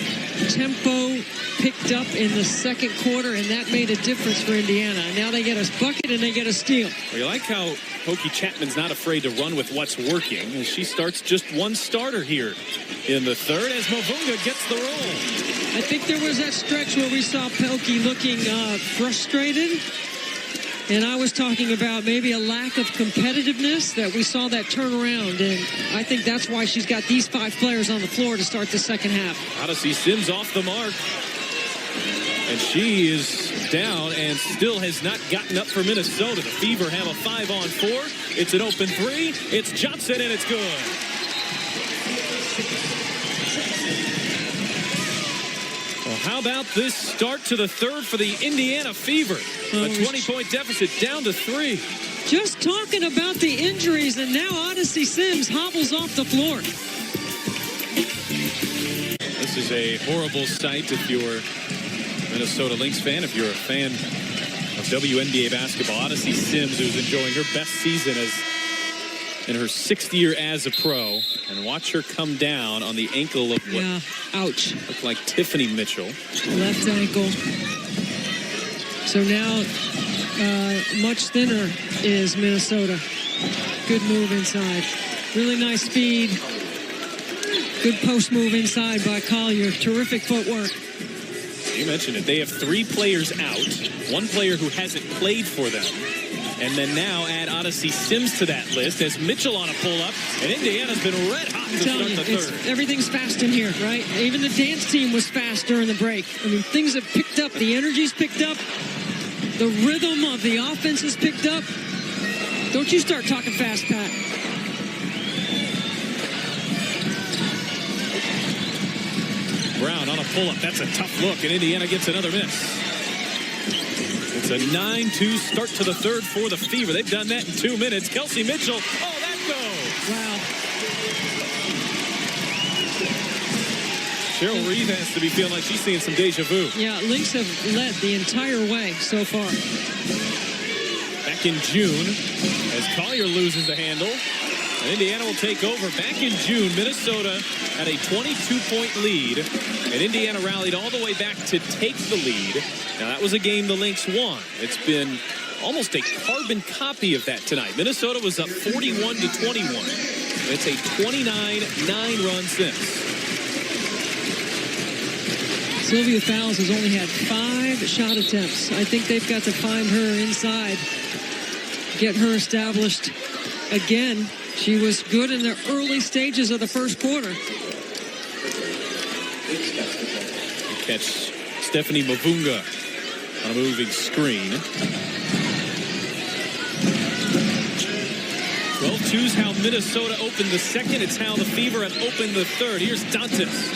Speaker 2: tempo picked up in the second quarter, and that made a difference for Indiana. Now they get a bucket and they get a steal.
Speaker 1: Well, you like how Pokey Chapman's not afraid to run with what's working, and she starts just one starter here in the third as Mavunga gets the roll.
Speaker 2: I think there was that stretch where we saw Pokey looking frustrated. And I was talking about maybe a lack of competitiveness, that we saw that turnaround. And I think that's why she's got these 5 players on the floor to start the second half.
Speaker 1: Odyssey Sims off the mark. And she is down and still has not gotten up for Minnesota. The Fever have a 5-on-4. It's an open 3. It's Johnson, and it's good. Well, how about this start to the third for the Indiana Fever? A 20-point deficit down to 3.
Speaker 2: Just talking about the injuries, and now Odyssey Sims hobbles off the floor.
Speaker 1: This is a horrible sight if you're a Minnesota Lynx fan. If you're a fan of WNBA basketball, Odyssey Sims, who's enjoying her best season as in her 6th year as a pro, and watch her come down on the ankle of what
Speaker 2: ouch,
Speaker 1: looked like Tiffany Mitchell.
Speaker 2: Left ankle. So now much thinner is Minnesota. Good move inside. Really nice speed. Good post move inside by Collier. Terrific footwork.
Speaker 1: You mentioned it. They have 3 players out. 1 player who hasn't played for them. And then now add Odyssey Sims to that list as Mitchell on a pull-up. And Indiana's been red hot to start the third.
Speaker 2: Everything's fast in here, right? Even the dance team was fast during the break. I mean, things have picked up. The energy's picked up. The rhythm of the offense is picked up. Don't you start talking fast, Pat.
Speaker 1: Brown on a pull-up. That's a tough look, and Indiana gets another miss. It's a 9-2 start to the third for the Fever. They've done that in 2 minutes. Kelsey Mitchell. Oh, that goes.
Speaker 2: Wow.
Speaker 1: Cheryl Reeve has to be feeling like she's seeing some deja vu.
Speaker 2: Yeah, Lynx have led the entire way so far.
Speaker 1: Back in June, as Collier loses the handle, and Indiana will take over. Back in June, Minnesota had a 22-point lead, and Indiana rallied all the way back to take the lead. Now, that was a game the Lynx won. It's been almost a carbon copy of that tonight. Minnesota was up 41-21. It's a 29-9 run since.
Speaker 2: Sylvia Fowles has only had 5 shot attempts. I think they've got to find her inside, get her established again. She was good in the early stages of the first quarter.
Speaker 1: catch Stephanie Mavunga on a moving screen. 12-2 is how Minnesota opened the second. It's how the Fever have opened the third. Here's Dantas.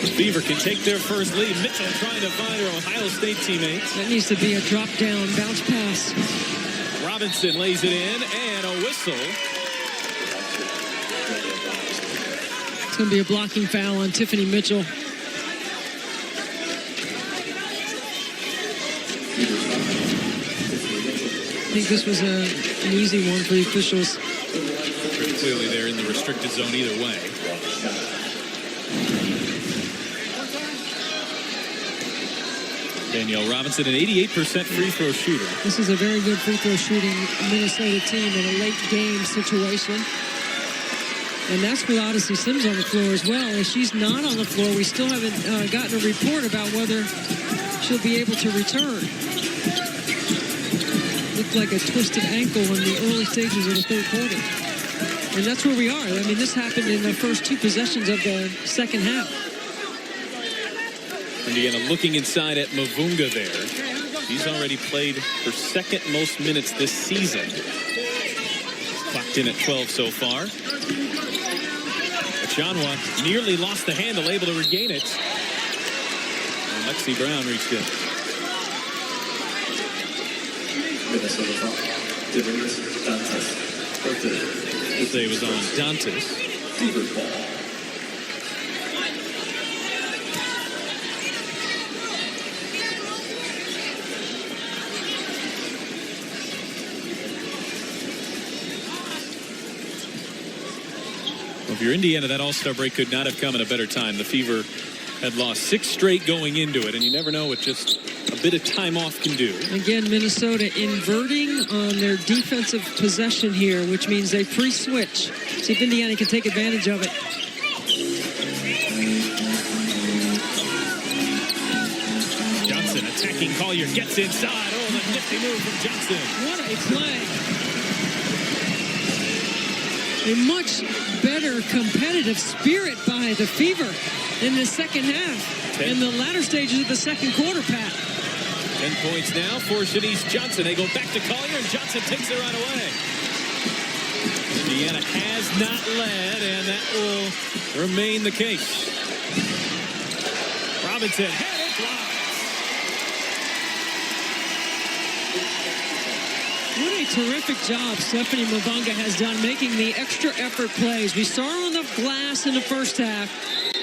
Speaker 1: The Fever can take their first lead. Mitchell trying to find her Ohio State teammates.
Speaker 2: That needs to be a drop-down bounce pass.
Speaker 1: Robinson lays it in, and a whistle.
Speaker 2: It's going to be a blocking foul on Tiffany Mitchell. I think this was an easy one for the officials.
Speaker 1: Pretty clearly they're in the restricted zone either way. Danielle Robinson, an 88% free throw shooter.
Speaker 2: This is a very good free throw shooting Minnesota team in a late game situation. And that's with Odyssey Sims on the floor as well. If she's not on the floor, we still haven't gotten a report about whether she'll be able to return. Looked like a twisted ankle in the early stages of the third quarter. And that's where we are. I mean, this happened in the first two possessions of the second half.
Speaker 1: Indiana looking inside at Mavunga there. She's already played her second most minutes this season. Clocked in at 12 so far. Achanwa nearly lost the handle, able to regain it. And Lexi Brown reached in.
Speaker 3: Minnesota foul. Dantas.
Speaker 1: Say it was on Dantas.
Speaker 3: Fever ball.
Speaker 1: Well, if you're Indiana, that All-Star break could not have come at a better time. The Fever had lost 6 straight going into it, and you never know what just a bit of time off can do.
Speaker 2: Again, Minnesota inverting on their defensive possession here, which means they pre-switch. See if Indiana can take advantage of it.
Speaker 1: Johnson attacking Collier, gets inside. Oh, the nifty move from Johnson.
Speaker 2: What a play. A much better competitive spirit by the Fever in the second half. In the latter stages of the second quarter, Pat.
Speaker 1: 10 points now for Shanice Johnson. They go back to Collier, and Johnson takes it right away. Indiana has not led, and that will remain the case. Robinson, headed block.
Speaker 2: What a terrific job Stephanie Mavunga has done making the extra effort plays. We saw her on the glass in the first half.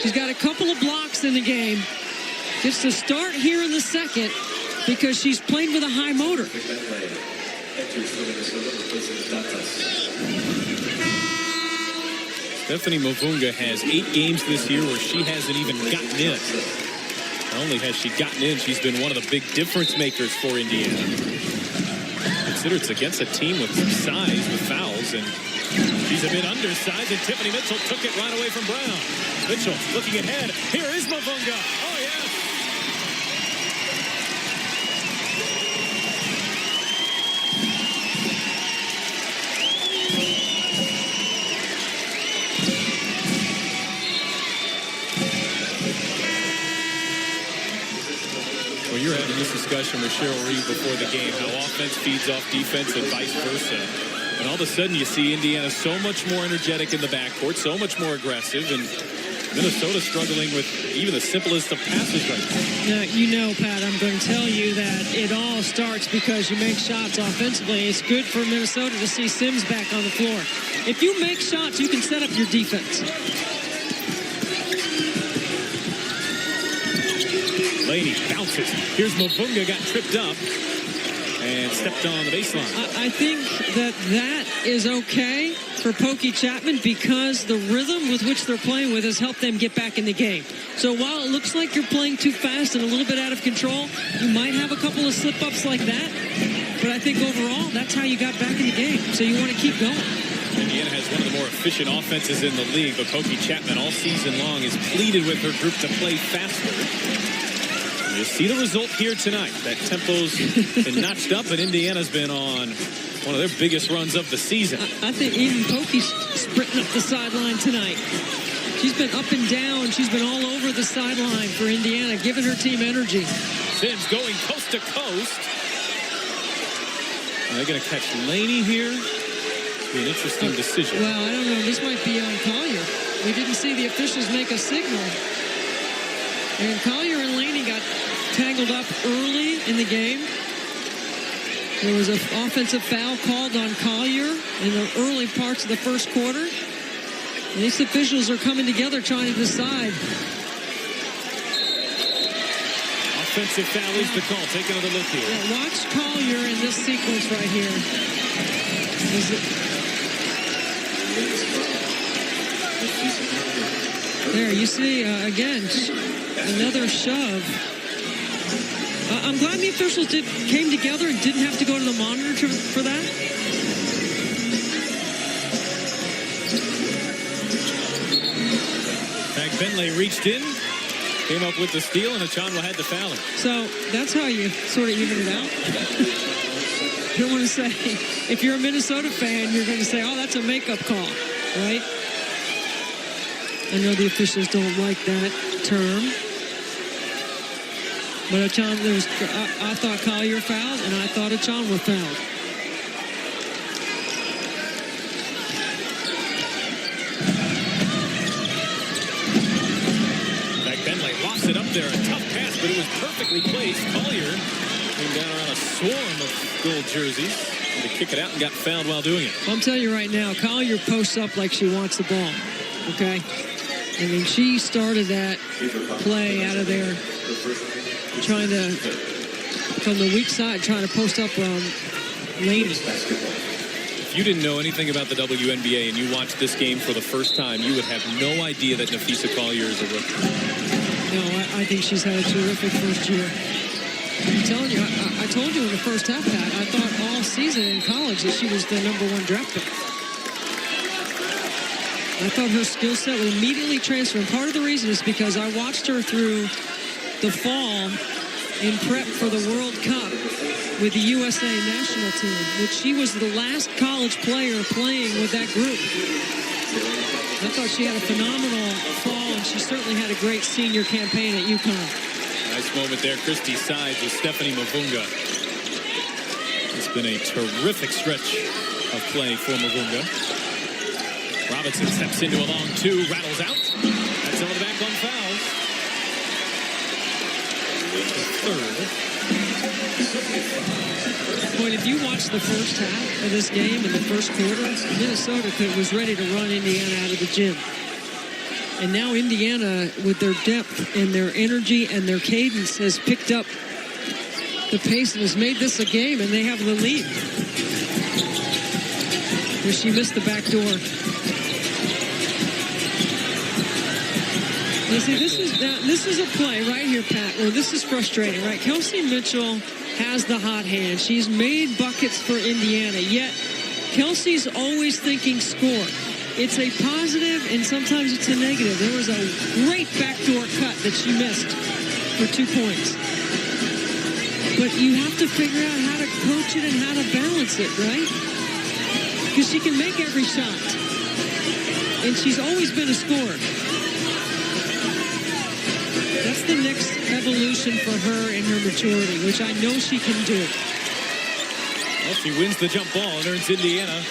Speaker 2: She's got a couple of blocks in the game. Gets to start here in the second because she's playing with a high motor.
Speaker 1: Stephanie Mavunga has 8 games this year where she hasn't even gotten in. Not only has she gotten in, she's been one of the big difference makers for Indiana. Consider it's against a team with some size, with fouls, and she's a bit undersized, and Tiffany Mitchell took it right away from Brown. Mitchell looking ahead. Here is Mavunga. Oh, yeah. Well, you're having this discussion with Cheryl Reed before the game, how offense feeds off defense and vice versa. And all of a sudden you see Indiana so much more energetic in the backcourt, so much more aggressive, and Minnesota struggling with even the simplest of passes right now.
Speaker 2: Now, you know, Pat, I'm going to tell you that it all starts because you make shots offensively. It's good for Minnesota to see Sims back on the floor. If you make shots, you can set up your defense.
Speaker 1: Laney bounces. Here's Mavunga, got tripped up and stepped on the baseline.
Speaker 2: I think that is okay for Pokey Chapman because the rhythm with which they're playing with has helped them get back in the game. So while it looks like you're playing too fast and a little bit out of control, you might have a couple of slip-ups like that. But I think overall, that's how you got back in the game. So you want to keep going.
Speaker 1: Indiana has one of the more efficient offenses in the league, but Pokey Chapman all season long has pleaded with her group to play faster. You see the result here tonight. That tempo's been notched up, and Indiana's been on One of their biggest runs of the season.
Speaker 2: I think even Pokey's sprinting up the sideline tonight. She's been up and down. She's been all over the sideline for Indiana, giving her team energy.
Speaker 1: Sims going coast to coast. Are they going to catch Laney here? Be an interesting decision.
Speaker 2: Well, I don't know. This might be on Collier. We didn't see the officials make a signal. And Collier and Laney got tangled up early in the game. There was an offensive foul called on Collier in the early parts of the first quarter. And these officials are coming together trying to decide.
Speaker 1: Offensive foul is the call. Take another look here.
Speaker 2: Yeah, watch Collier in this sequence right here. There, you see, again, another shove. I'm glad the officials came together and didn't have to go to the monitor for that.
Speaker 1: Bentley reached in, came up with the steal, and Achanwa had the foul.
Speaker 2: So that's how you sort of even it out. You don't want to say, if you're a Minnesota fan, you're going to say, oh, that's a makeup call, right? I know the officials don't like that term. But I thought Collier fouled, and I thought Achanwa fouled.
Speaker 1: It up there, a tough pass, but it was perfectly placed. Collier came down around a swarm of gold jerseys to kick it out and got fouled while doing it.
Speaker 2: I'll tell you right now, Collier posts up like she wants the ball, okay? I mean, she started that play out of there, trying to, from the weak side, trying to post up Laney.
Speaker 1: If you didn't know anything about the WNBA and you watched this game for the first time, you would have no idea that Nafisa Collier is a rookie.
Speaker 2: No, I think she's had a terrific first year. I'm telling you, I told you in the first half, Pat, I thought all season in college that she was the #1 draft pick. I thought her skill set would immediately transfer. And part of the reason is because I watched her through the fall in prep for the World Cup with the USA national team, which she was the last college player playing with that group. I thought she had a phenomenal fall, and she certainly had a great senior campaign at UConn.
Speaker 1: Nice moment there, Christy Sides with Stephanie Mavunga. It's been a terrific stretch of play for Mavunga. Robinson steps into a long two, rattles out. That's some of the back on fouls. Third.
Speaker 2: Boy, if you watch the first half of this game in the first quarter, Minnesota was ready to run Indiana out of the gym. And now Indiana, with their depth and their energy and their cadence, has picked up the pace and has made this a game, and they have the lead. Where she missed the back door. You see, this is a play right here, Pat, where this is frustrating, right? Kelsey Mitchell has the hot hand. She's made buckets for Indiana, yet Kelsey's always thinking score. It's a positive, and sometimes it's a negative. There was a great backdoor cut that she missed for 2 points. But you have to figure out how to coach it and how to balance it, right? Because she can make every shot. And she's always been a scorer. That's the next evolution for her in her maturity, which I know she can do.
Speaker 1: Well, she wins the jump ball and earns Indiana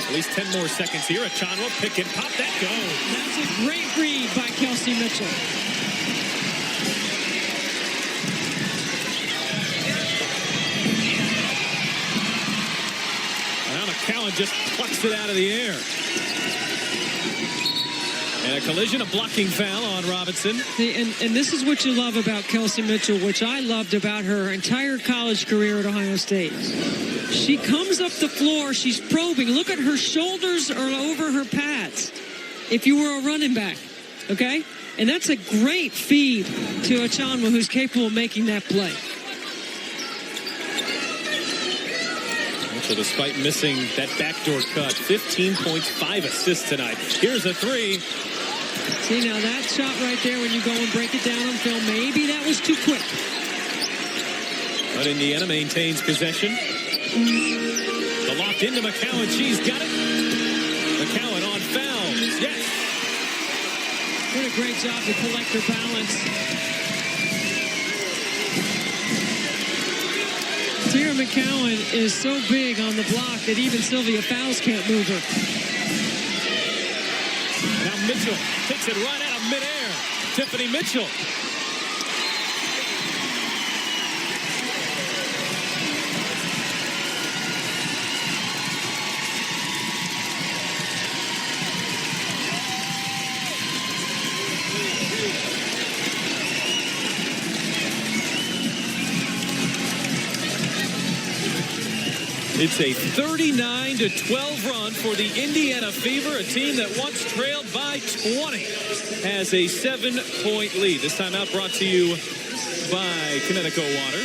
Speaker 1: at least 10 more seconds here. Achanwa, pick and pop, that goes.
Speaker 2: That's a great read by Kelsey Mitchell.
Speaker 1: Now McCallum just plucks it out of the air. And a collision, a blocking foul on Robinson.
Speaker 2: And this is what you love about Kelsey Mitchell, which I loved about her entire college career at Ohio State. She comes up the floor, she's probing. Look at her shoulders are over her pads if you were a running back, okay? And that's a great feed to Achanwa, who's capable of making that play.
Speaker 1: So despite missing that backdoor cut, 15 points, 5 assists tonight. Here's a three.
Speaker 2: See, now that shot right there, when you go and break it down on film, maybe that was too quick.
Speaker 1: But Indiana maintains possession. The lock Back into McCowan. She's got it. McCowan on fouls. Yes.
Speaker 2: What a great job to collect her balance. Tara McCowan is so big on the block that even Sylvia Fowles can't move her.
Speaker 1: Now Mitchell takes it right out of midair. Tiffany Mitchell. It's a 39-12 run for the Indiana Fever, a team that once trailed by 20 has a 7-point lead. This time out brought to you by Connecticut Water.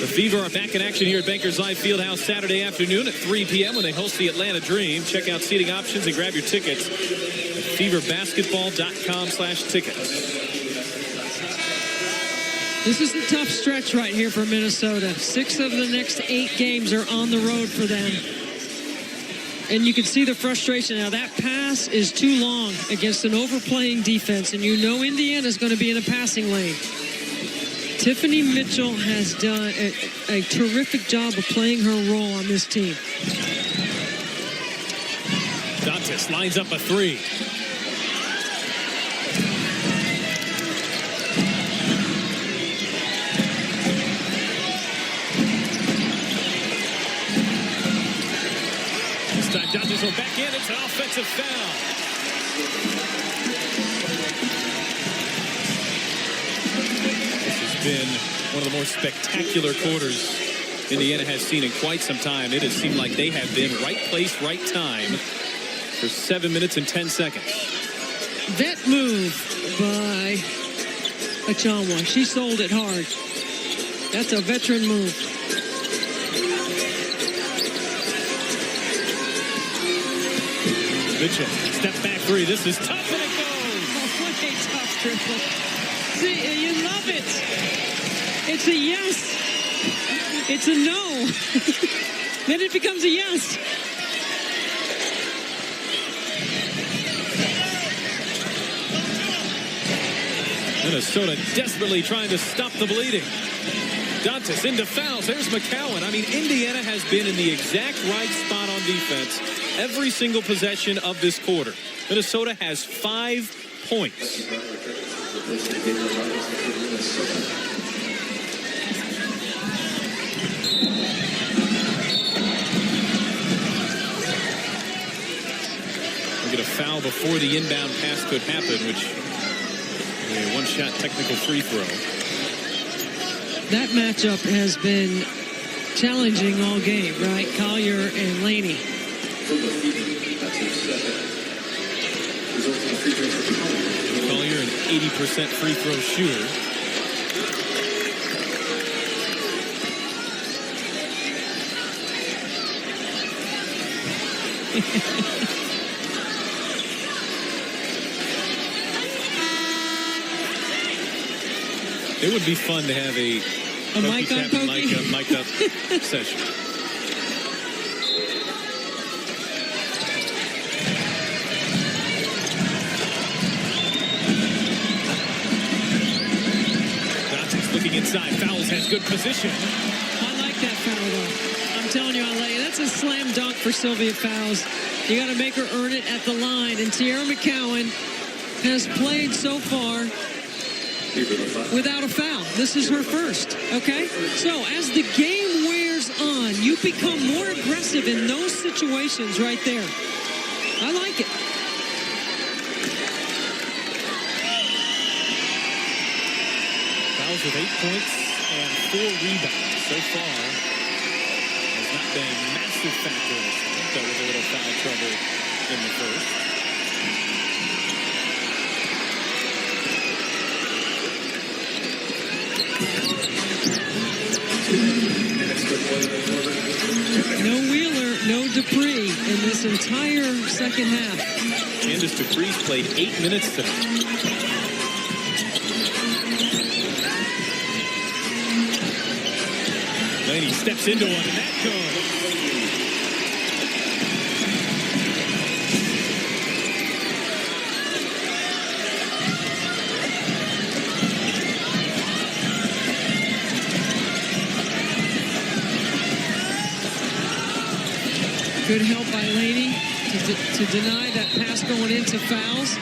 Speaker 1: The Fever are back in action here at Bankers Life Fieldhouse Saturday afternoon at 3 p.m. when they host the Atlanta Dream. Check out seating options and grab your tickets at feverbasketball.com/tickets.
Speaker 2: This is a tough stretch right here for Minnesota. 6 of the next 8 games are on the road for them. And you can see the frustration. Now, that pass is too long against an overplaying defense, and you know Indiana's going to be in a passing lane. Tiffany Mitchell has done a terrific job of playing her role on this team.
Speaker 1: Dantas lines up a 3. Dantas will back in. It's an offensive foul. This has been one of the more spectacular quarters Indiana has seen in quite some time. It has seemed like they have been right place, right time for 7 minutes and 10 seconds.
Speaker 2: That move by Achanwa. She sold it hard. That's a veteran move.
Speaker 1: Mitchell, step back 3. This is tough, and it goes.
Speaker 2: Oh, what a tough triple. See, you love it. It's a yes. It's a no. Then it becomes a yes.
Speaker 1: Minnesota desperately trying to stop the bleeding. Dantas into fouls. There's McCowan. I mean, Indiana has been in the exact right spot on defense every single possession of this quarter. Minnesota has 5 points. We'll get a foul before the inbound pass could happen, which is a one-shot technical free throw.
Speaker 2: That matchup has been challenging all game, right? Collier and Laney.
Speaker 1: Collier, an 80% free throw shooter. It would be fun to have a
Speaker 2: mic on Pokey?
Speaker 1: Mic'd up session. Looking inside, Fowles has good position.
Speaker 2: I like that foul, though. I'm telling you, that's a slam dunk for Sylvia Fowles. You got to make her earn it at the line. And Tara McCowan has played so far without a foul. This is her first, okay? So as the game wears on, you become more aggressive in those situations right there. I like it.
Speaker 1: With 8 points and 4 rebounds so far. Has not been a massive factor in this one. Dealt with a little foul trouble in the first.
Speaker 2: No Wheeler, no Dupree in this entire second half.
Speaker 1: Candace Dupree's played 8 minutes tonight. steps into one, and that goes.
Speaker 2: Good help by Laney to deny that pass going into fouls.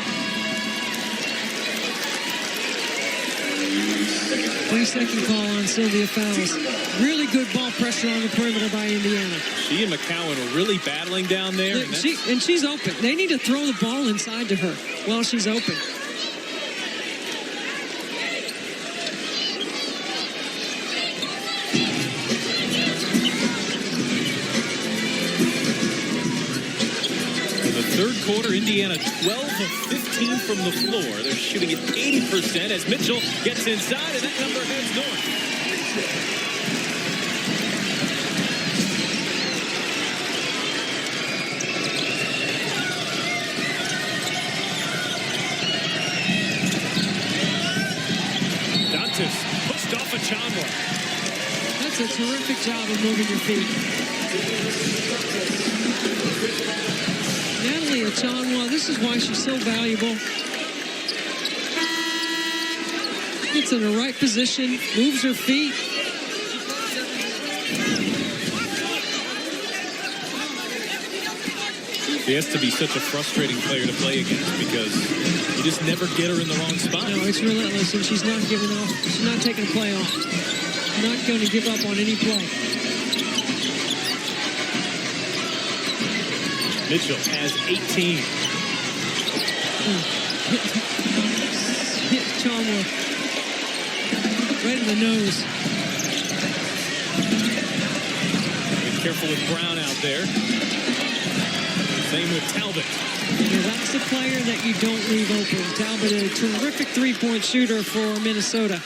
Speaker 2: 3-second call on Sylvia Fouls. Really good ball pressure on the perimeter by Indiana.
Speaker 1: She and McCowan are really battling down there.
Speaker 2: And she's open. They need to throw the ball inside to her while she's open.
Speaker 1: Third quarter, Indiana 12 of 15 from the floor. They're shooting at 80% as Mitchell gets inside, and that number heads north. Dantas pushed off Achanwa.
Speaker 2: That's a terrific job of moving your feet. Natalie Achanwa, this is why she's so valuable. Gets in the right position, moves her feet.
Speaker 1: She has to be such a frustrating player to play against because you just never get her in the wrong spot.
Speaker 2: No, it's relentless, and she's not giving up. She's not taking a play off. Not going to give up on any play.
Speaker 1: Mitchell has 18.
Speaker 2: Hit Achanwa right in the nose.
Speaker 1: Be careful with Brown out there. Same with Talbot.
Speaker 2: Yeah, that's the player that you don't leave open. Talbot, a terrific three-point shooter for Minnesota.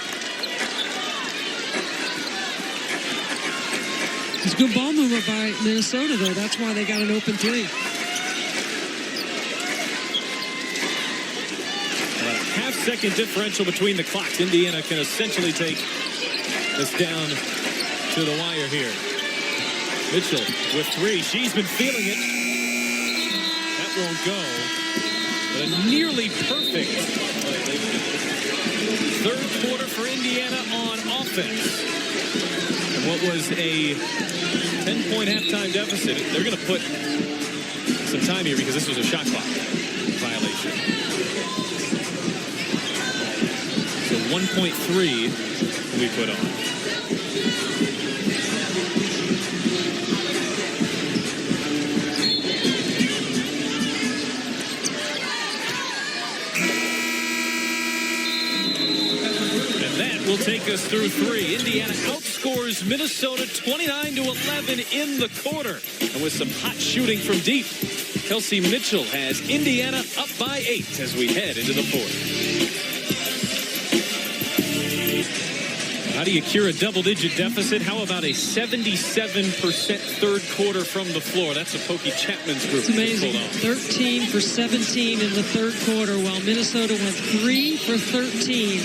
Speaker 2: It's a good ball mover by Minnesota, though. That's why they got an open three.
Speaker 1: About a half-second differential between the clocks. Indiana can essentially take this down to the wire here. Mitchell with three. She's been feeling it. That won't go. But a nearly perfect third quarter for Indiana on offense. And what was a 10-point halftime deficit, they're going to put some time here because this was a shot clock violation. So 1.3 we put on. Will take us through three. Indiana outscores Minnesota 29-11 in the quarter. And with some hot shooting from deep, Kelsey Mitchell has Indiana up by 8 as we head into the fourth. How do you cure a double-digit deficit? How about a 77% third quarter from the floor? That's a Pokey Chapman's group.
Speaker 2: It's amazing. 13 for 17 in the third quarter, while Minnesota went 3 for 13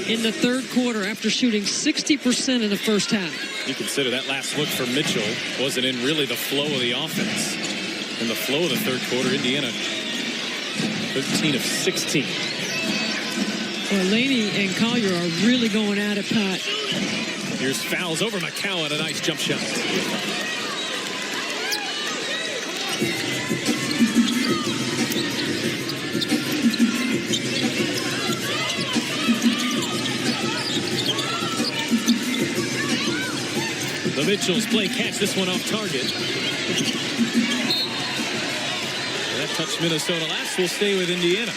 Speaker 2: in the third quarter after shooting 60% in the first half.
Speaker 1: You consider that last look for Mitchell wasn't in really the flow of the offense. In the flow of the third quarter, Indiana 13 of 16.
Speaker 2: Well, Laney and Collier are really going at it, Pat.
Speaker 1: Here's Fouls over McCowan, a nice jump shot. The Mitchells play catch this one off target. That touched Minnesota last. Will stay with Indiana.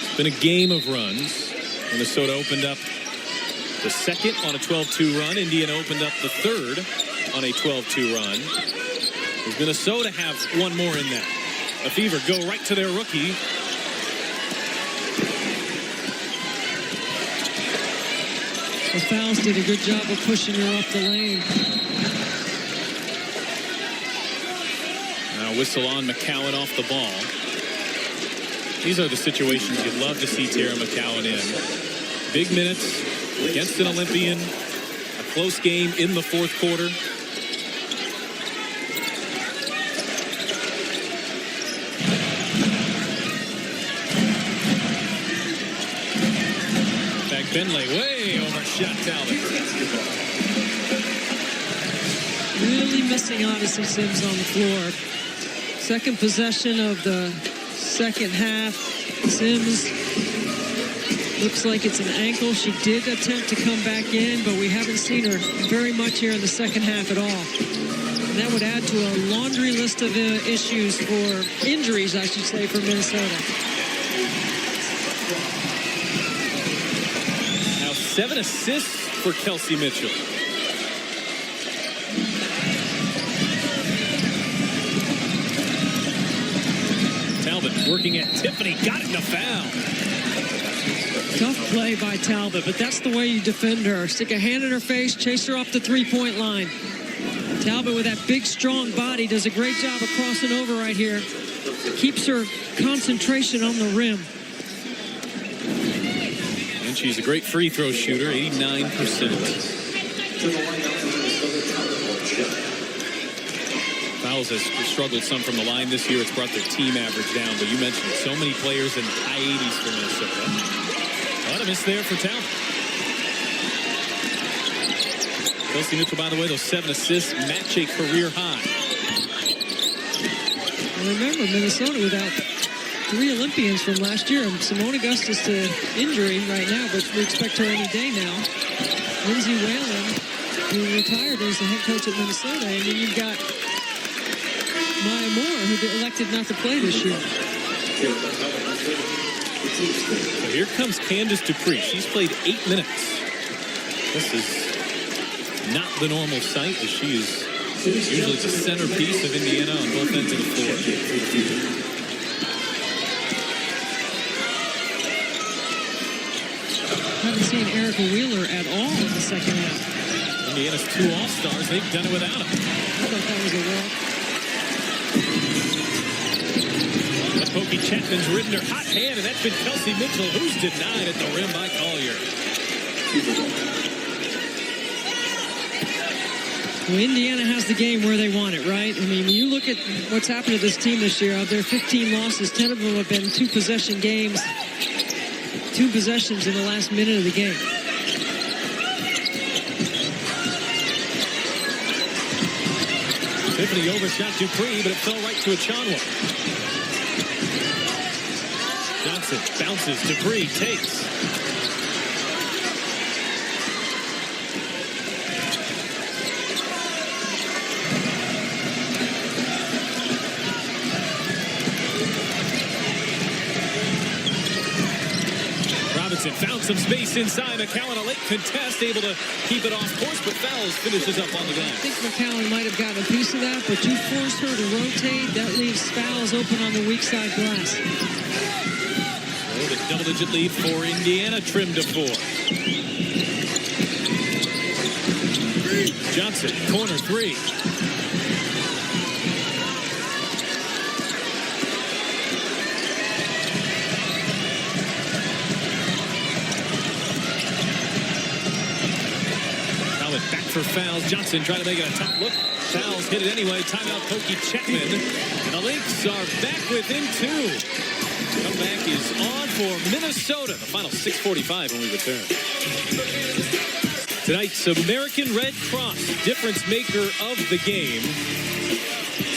Speaker 1: It's been a game of runs. Minnesota opened up the second on a 12-2 run. Indiana opened up the third on a 12-2 run. Does Minnesota have one more in that? The Fever go right to their rookie.
Speaker 2: The Fouls did a good job of pushing her up the lane.
Speaker 1: Now whistle on McCowan off the ball. These are the situations you'd love to see Tara McCowan in. Big minutes against an Olympian. A close game in the fourth quarter. In fact, Bentley way overshot Talbot.
Speaker 2: Really missing Odyssey Sims on the floor. Second possession of the second half. Sims looks like it's an ankle. She did attempt to come back in, but we haven't seen her very much here in the second half at all. And that would add to a laundry list of issues for injuries, I should say, for Minnesota.
Speaker 1: Now 7 assists for Kelsey Mitchell. Working at Tiffany, got it in a foul.
Speaker 2: Tough play by Talbot, but that's the way you defend her. Stick a hand in her face, chase her off the three-point line. Talbot with that big, strong body does a great job of crossing over right here. Keeps her concentration on the rim.
Speaker 1: And she's a great free throw shooter, 89%. Fouls has struggled some from the line this year. It's brought their team average down. But you mentioned so many players in the high 80s for Minnesota. A lot of miss there for Talbot. Kelsey Mitchell, by the way, those 7 assists match a career high.
Speaker 2: Well, remember, Minnesota without 3 Olympians from last year. Simone Augustus to injury right now, but we expect her any day now. Lindsay Whalen, who retired as the head coach at Minnesota. And then you've got Maya Moore, who elected not to play this year.
Speaker 1: So here comes Candace Dupree. She's played 8 minutes. This is not the normal sight, as she is usually the centerpiece of Indiana on both ends of the floor.
Speaker 2: Haven't seen Erica Wheeler at all in the second half.
Speaker 1: Indiana's 2 All-Stars. They've done it without him.
Speaker 2: I thought that was a walk.
Speaker 1: Pokey Chapman's ridden her hot hand, and that's been Kelsey Mitchell, who's denied at the rim by Collier.
Speaker 2: Well, Indiana has the game where they want it, right? I mean, when you look at what's happened to this team this year, out there 15 losses, 10 of them have been 2-possession games, 2 possessions in the last minute of the game.
Speaker 1: Tiffany overshot Dupree, but it fell right to Achanwa. Johnson bounces, Dupree takes. Robinson found some space inside. McCowan, a late contest, able to keep it off course, but fouls, finishes up on the glass.
Speaker 2: I think McCowan might have gotten a piece of that, but you force her to rotate. That leaves fouls open on the weak side glass.
Speaker 1: So the double-digit lead for Indiana, trimmed to 4. Johnson, corner 3. Back for fouls. Johnson trying to make it a tough look. Fouls hit it anyway. Timeout, Pokey Chapman. And the Lynx are back within 2. Comeback is on for Minnesota. The final 6:45 when we return. Tonight's American Red Cross difference maker of the game.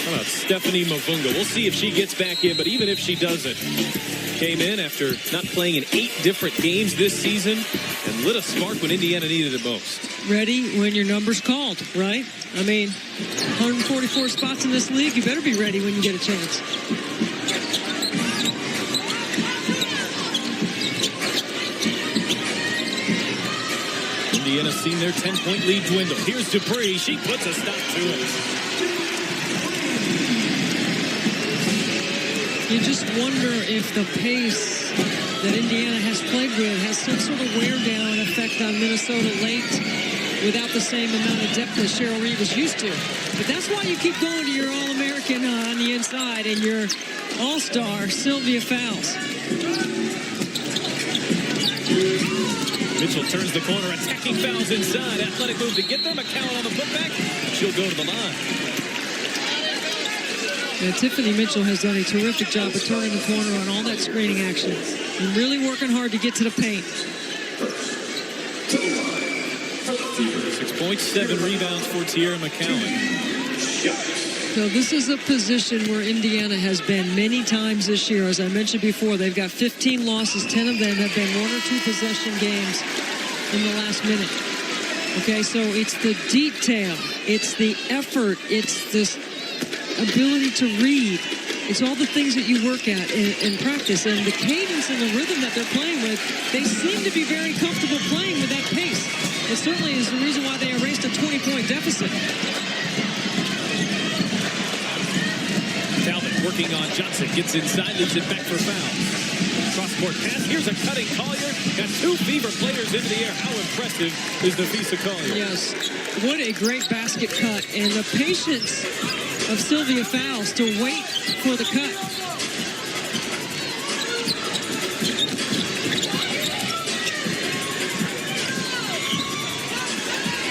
Speaker 1: How about Stephanie Mavunga? We'll see if she gets back in, but even if she doesn't, came in after not playing in 8 different games this season and lit a spark when Indiana needed it most.
Speaker 2: Ready when your number's called, right? I mean, 144 spots in this league. You better be ready when you get a chance.
Speaker 1: Indiana's seen their 10-point lead dwindle. Here's Dupree. She puts a stop to it.
Speaker 2: You just wonder if the pace that Indiana has played with has some sort of wear-down effect on Minnesota late without the same amount of depth that Cheryl Reed was used to. But that's why you keep going to your All-American on the inside and your All-Star, Sylvia Fowles.
Speaker 1: Mitchell turns the corner, attacking fouls inside. Athletic move to get there. McCowan on the putback. She'll go to the line.
Speaker 2: Yeah, Tiffany Mitchell has done a terrific job of turning the corner on all that screening action and really working hard to get to the paint.
Speaker 1: 6 points, 7 rebounds for Tierra McCowan.
Speaker 2: So this is a position where Indiana has been many times this year. As I mentioned before, they've got 15 losses. 10 of them have been 1 or 2 possession games in the last minute. Okay, so it's the detail. It's the effort. It's this ability to read. It's all the things that you work at in practice. And the cadence and the rhythm that they're playing with, they seem to be very comfortable playing with that pace. It certainly is the reason why they erased a 20-point deficit.
Speaker 1: Talbot working on Johnson. Gets inside, leaves it back for foul. Cross-court pass. Here's a cutting Collier. Got 2 Fever players into the air. How impressive is Nafisa Collier?
Speaker 2: Yes. What a great basket cut. And the patience of Sylvia Fowles to wait for the cut.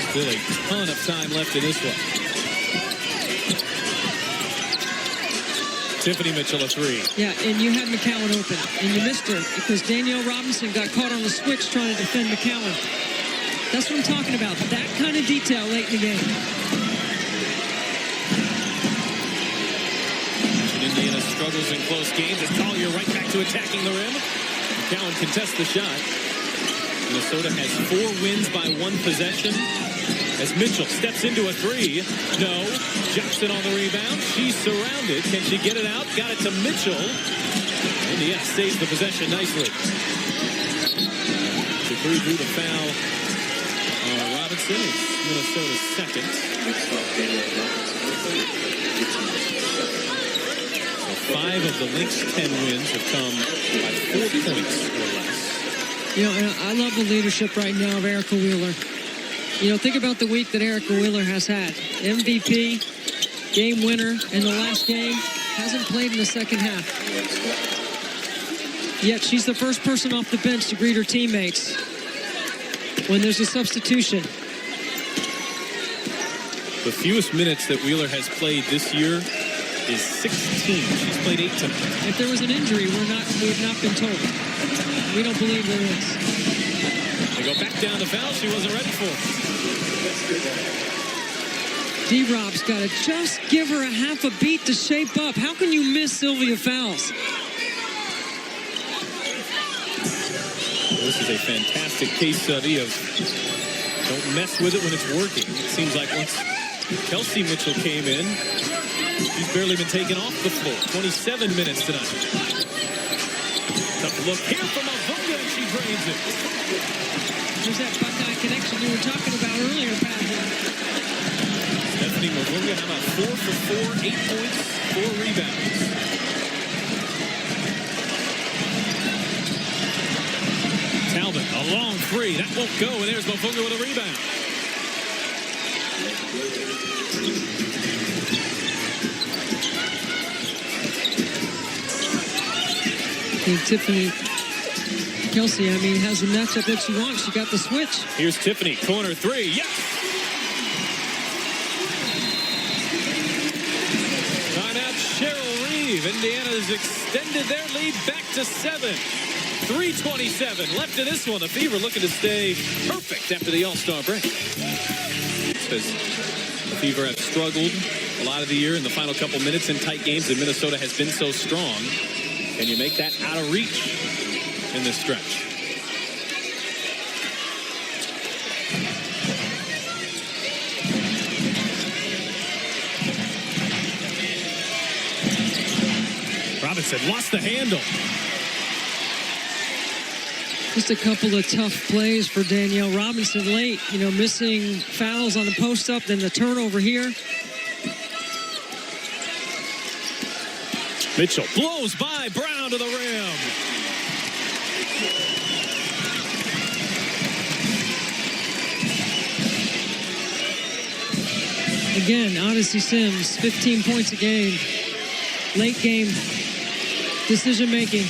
Speaker 1: Still a ton of time left in this one. Tiffany Mitchell a 3.
Speaker 2: Yeah, and you had McCowan open, and you missed her because Danielle Robinson got caught on the switch trying to defend McCowan. That's what I'm talking about. That kind of detail late in the game.
Speaker 1: Indiana struggles in close games as Collier right back to attacking the rim. McCowan contests the shot. Minnesota has 4 wins by 1 possession. As Mitchell steps into a 3. No. Jackson on the rebound. She's surrounded. Can she get it out? Got it to Mitchell. Indiana saves the possession nicely. The 3 drew the foul. Robinson is Minnesota's second. So 5 of the Lynx 10 wins have come by 4 points or less.
Speaker 2: You know, and I love the leadership right now of Erica Wheeler. You know, think about the week that Erica Wheeler has had. MVP, game winner in the last game, hasn't played in the second half. Yet she's the first person off the bench to greet her teammates when there's a substitution.
Speaker 1: The fewest minutes that Wheeler has played this year is 16. She's played 8 tonight.
Speaker 2: If there was an injury, we've not been told. We don't believe there is.
Speaker 1: They go back down the foul. She wasn't ready for it.
Speaker 2: D-Rob's got to just give her a half a beat to shape up. How can you miss Sylvia Fowles?
Speaker 1: This is a fantastic case study of don't mess with it when it's working. It seems like once Kelsey Mitchell came in, he's barely been taken off the floor. 27 minutes tonight. Tough look here from Avunga, and she drains it.
Speaker 2: There's that Buckeye connection you were talking about earlier, Pat.
Speaker 1: Stephanie Mavunga, how about 4 for 4, 8 points, 4 rebounds. Talbot, a long 3. That won't go, and there's Mavunga with a rebound.
Speaker 2: And Tiffany Kelsey, has the matchup that she wants. She got the switch.
Speaker 1: Here's Tiffany, corner 3. Yes! Timeout, Cheryl Reeve. Indiana has extended their lead back to 7. 3:27 left in this one. The Fever looking to stay perfect after the All-Star break. Says the Fever have struggled a lot of the year in the final couple minutes in tight games, and Minnesota has been so strong. Can you make that out of reach in this stretch? Robinson lost the handle.
Speaker 2: Just a couple of tough plays for Danielle Robinson late. Missing fouls on the post-up, then the turnover here.
Speaker 1: Mitchell blows by Brown to the rim.
Speaker 2: Again, Odyssey Sims, 15 points a game. Late game decision making.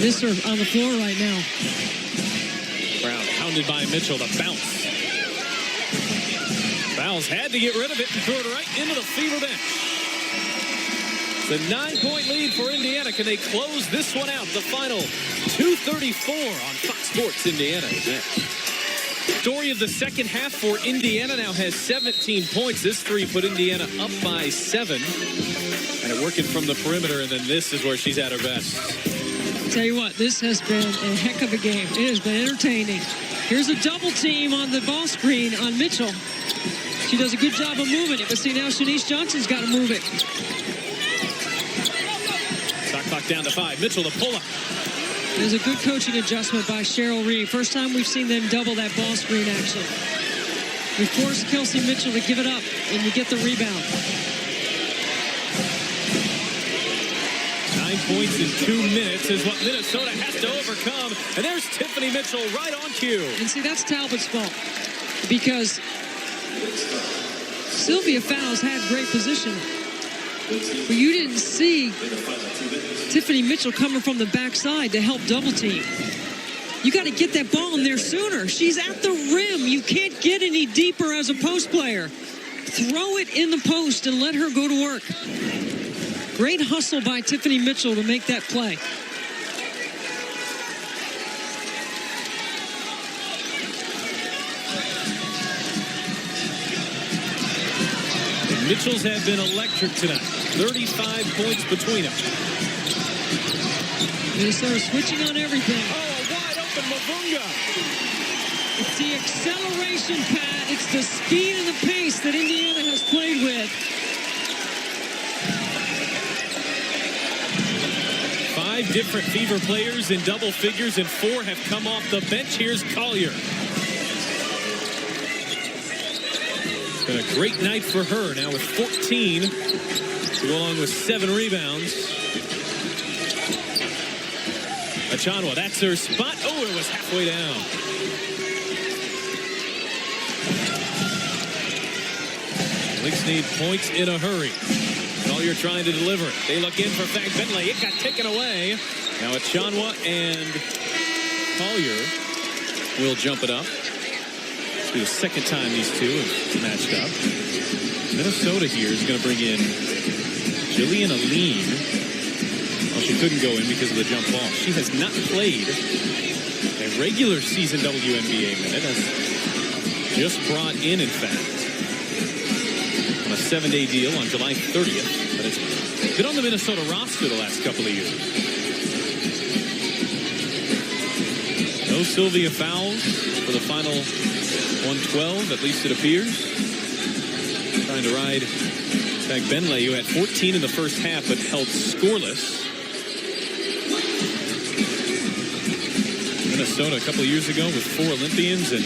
Speaker 2: Miss her on the floor right now.
Speaker 1: Brown pounded by Mitchell. The bounce. Fouls had to get rid of it and throw it right into the Fever bench. The 9-point lead for Indiana. Can they close this one out? The final 2:34 on Fox Sports Indiana is next. Story of the second half for Indiana now has 17 points. This three put Indiana up by 7. And it working from the perimeter, and then this is where she's at her best.
Speaker 2: Tell you what, this has been a heck of a game. It has been entertaining. Here's a double team on the ball screen on Mitchell. She does a good job of moving it, but see now Shanice Johnson's got to move it.
Speaker 1: Shot clock down to 5. Mitchell to pull up.
Speaker 2: There's a good coaching adjustment by Cheryl Reed. First time we've seen them double that ball screen action. We forced Kelsey Mitchell to give it up, and you get the rebound.
Speaker 1: 9 points in 2 minutes is what Minnesota has to overcome. And there's Tiffany Mitchell right on cue.
Speaker 2: And see, that's Talbot's fault. Because Sylvia Fowles had great position. But you didn't see Tiffany Mitchell coming from the backside to help double team. You got to get that ball in there sooner. She's at the rim. You can't get any deeper as a post player. Throw it in the post and let her go to work. Great hustle by Tiffany Mitchell to make that play.
Speaker 1: The Mitchells have been electric tonight. 35 points between them.
Speaker 2: Minnesota switching on everything.
Speaker 1: Oh, a wide open Mavunga.
Speaker 2: It's the acceleration, Pat. It's the speed and the pace that Indiana has played with.
Speaker 1: 5 different Fever players in double figures, and 4 have come off the bench. Here's Collier. It's been a great night for her, now with 14 to go along with 7 rebounds. Achanwa, that's her spot. Oh, it was halfway down. Lynx need points in a hurry. Collier trying to deliver it. They look in for Fag Bentley. It got taken away. Now Achanwa and Collier will jump it up. It's the second time these two have matched up. Minnesota here is going to bring in Jillian Aline. Well, she couldn't go in because of the jump ball. She has not played a regular season WNBA minute. Has just brought in fact, on a 7-day deal on July 30th. But it's been on the Minnesota roster the last couple of years. No Sylvia Fowles for the final 112, at least it appears. Trying to ride back Bentley, who had 14 in the first half but held scoreless. Minnesota a couple of years ago with 4 Olympians, and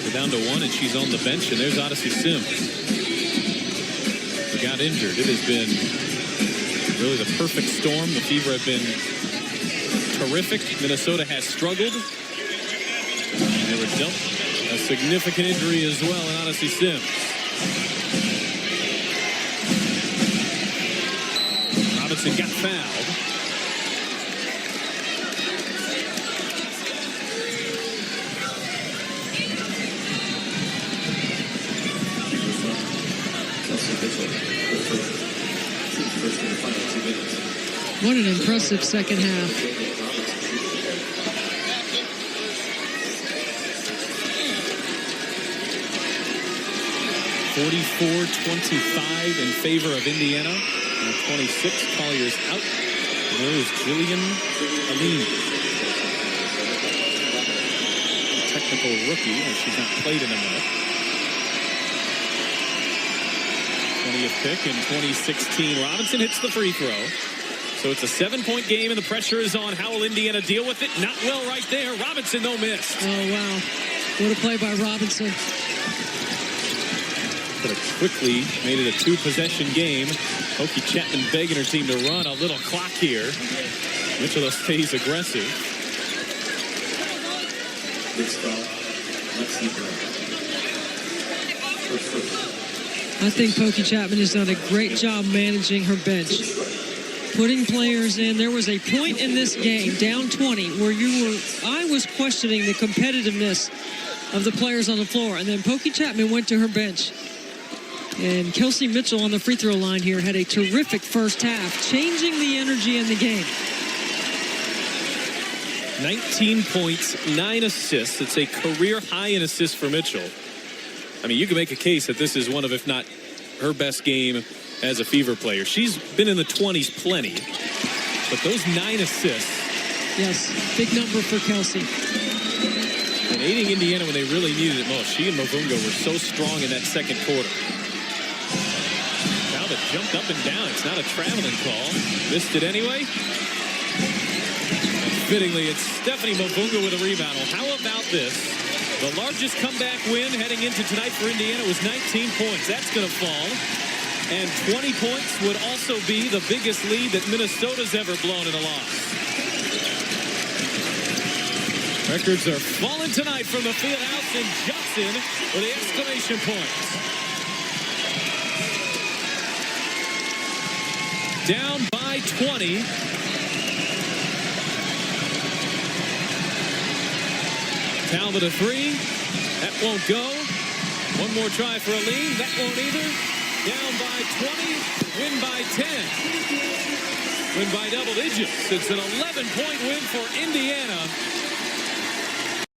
Speaker 1: we're down to 1, and she's on the bench. And there's Odyssey Sims. Got injured. It has been really the perfect storm. The Fever have been terrific. Minnesota has struggled. They were dealt a significant injury as well in Odyssey Sims. Robinson got fouled.
Speaker 2: What an impressive second half.
Speaker 1: (44-25) in favor of Indiana. Now 26. Collier's out. And there is Jillian Aline. Technical rookie, as she's not played in a minute. 20th pick in 2016. Robinson hits the free throw. So it's a 7-point game, and the pressure is on. How will Indiana deal with it? Not well right there. Robinson, no miss.
Speaker 2: Oh, wow. What a play by Robinson.
Speaker 1: Could have quickly made it a 2-possession game. Pokey Chapman begging her team to run a little clock here. Mitchell stays aggressive.
Speaker 2: I think Pokey Chapman has done a great job managing her bench. putting players in. There was a point in this game, down 20, where I was questioning the competitiveness of the players on the floor. And then Pokey Chapman went to her bench. And Kelsey Mitchell on the free throw line here had a terrific first half, changing the energy in the game.
Speaker 1: 19 points, 9 assists. It's a career high in assists for Mitchell. I mean, you can make a case that this is one of, if not her best game as a Fever player. She's been in the 20s plenty, but those 9 assists.
Speaker 2: Yes, big number for Kelsey.
Speaker 1: And aiding Indiana when they really needed it most. She and Mavunga were so strong in that second quarter. Talbot jumped up and down. It's not a traveling call. Missed it anyway. And fittingly, it's Stephanie Mavunga with a rebound. Well, how about this? The largest comeback win heading into tonight for Indiana was 19 points. That's going to fall. And 20 points would also be the biggest lead that Minnesota's ever blown in a loss. Records are falling tonight from the field house, and Johnson with the exclamation points. Down by 20. Talbot a three. That won't go. One more try for a lead. That won't either. Down by 20. Win by 10. Win by double digits. It's an 11-point win for Indiana.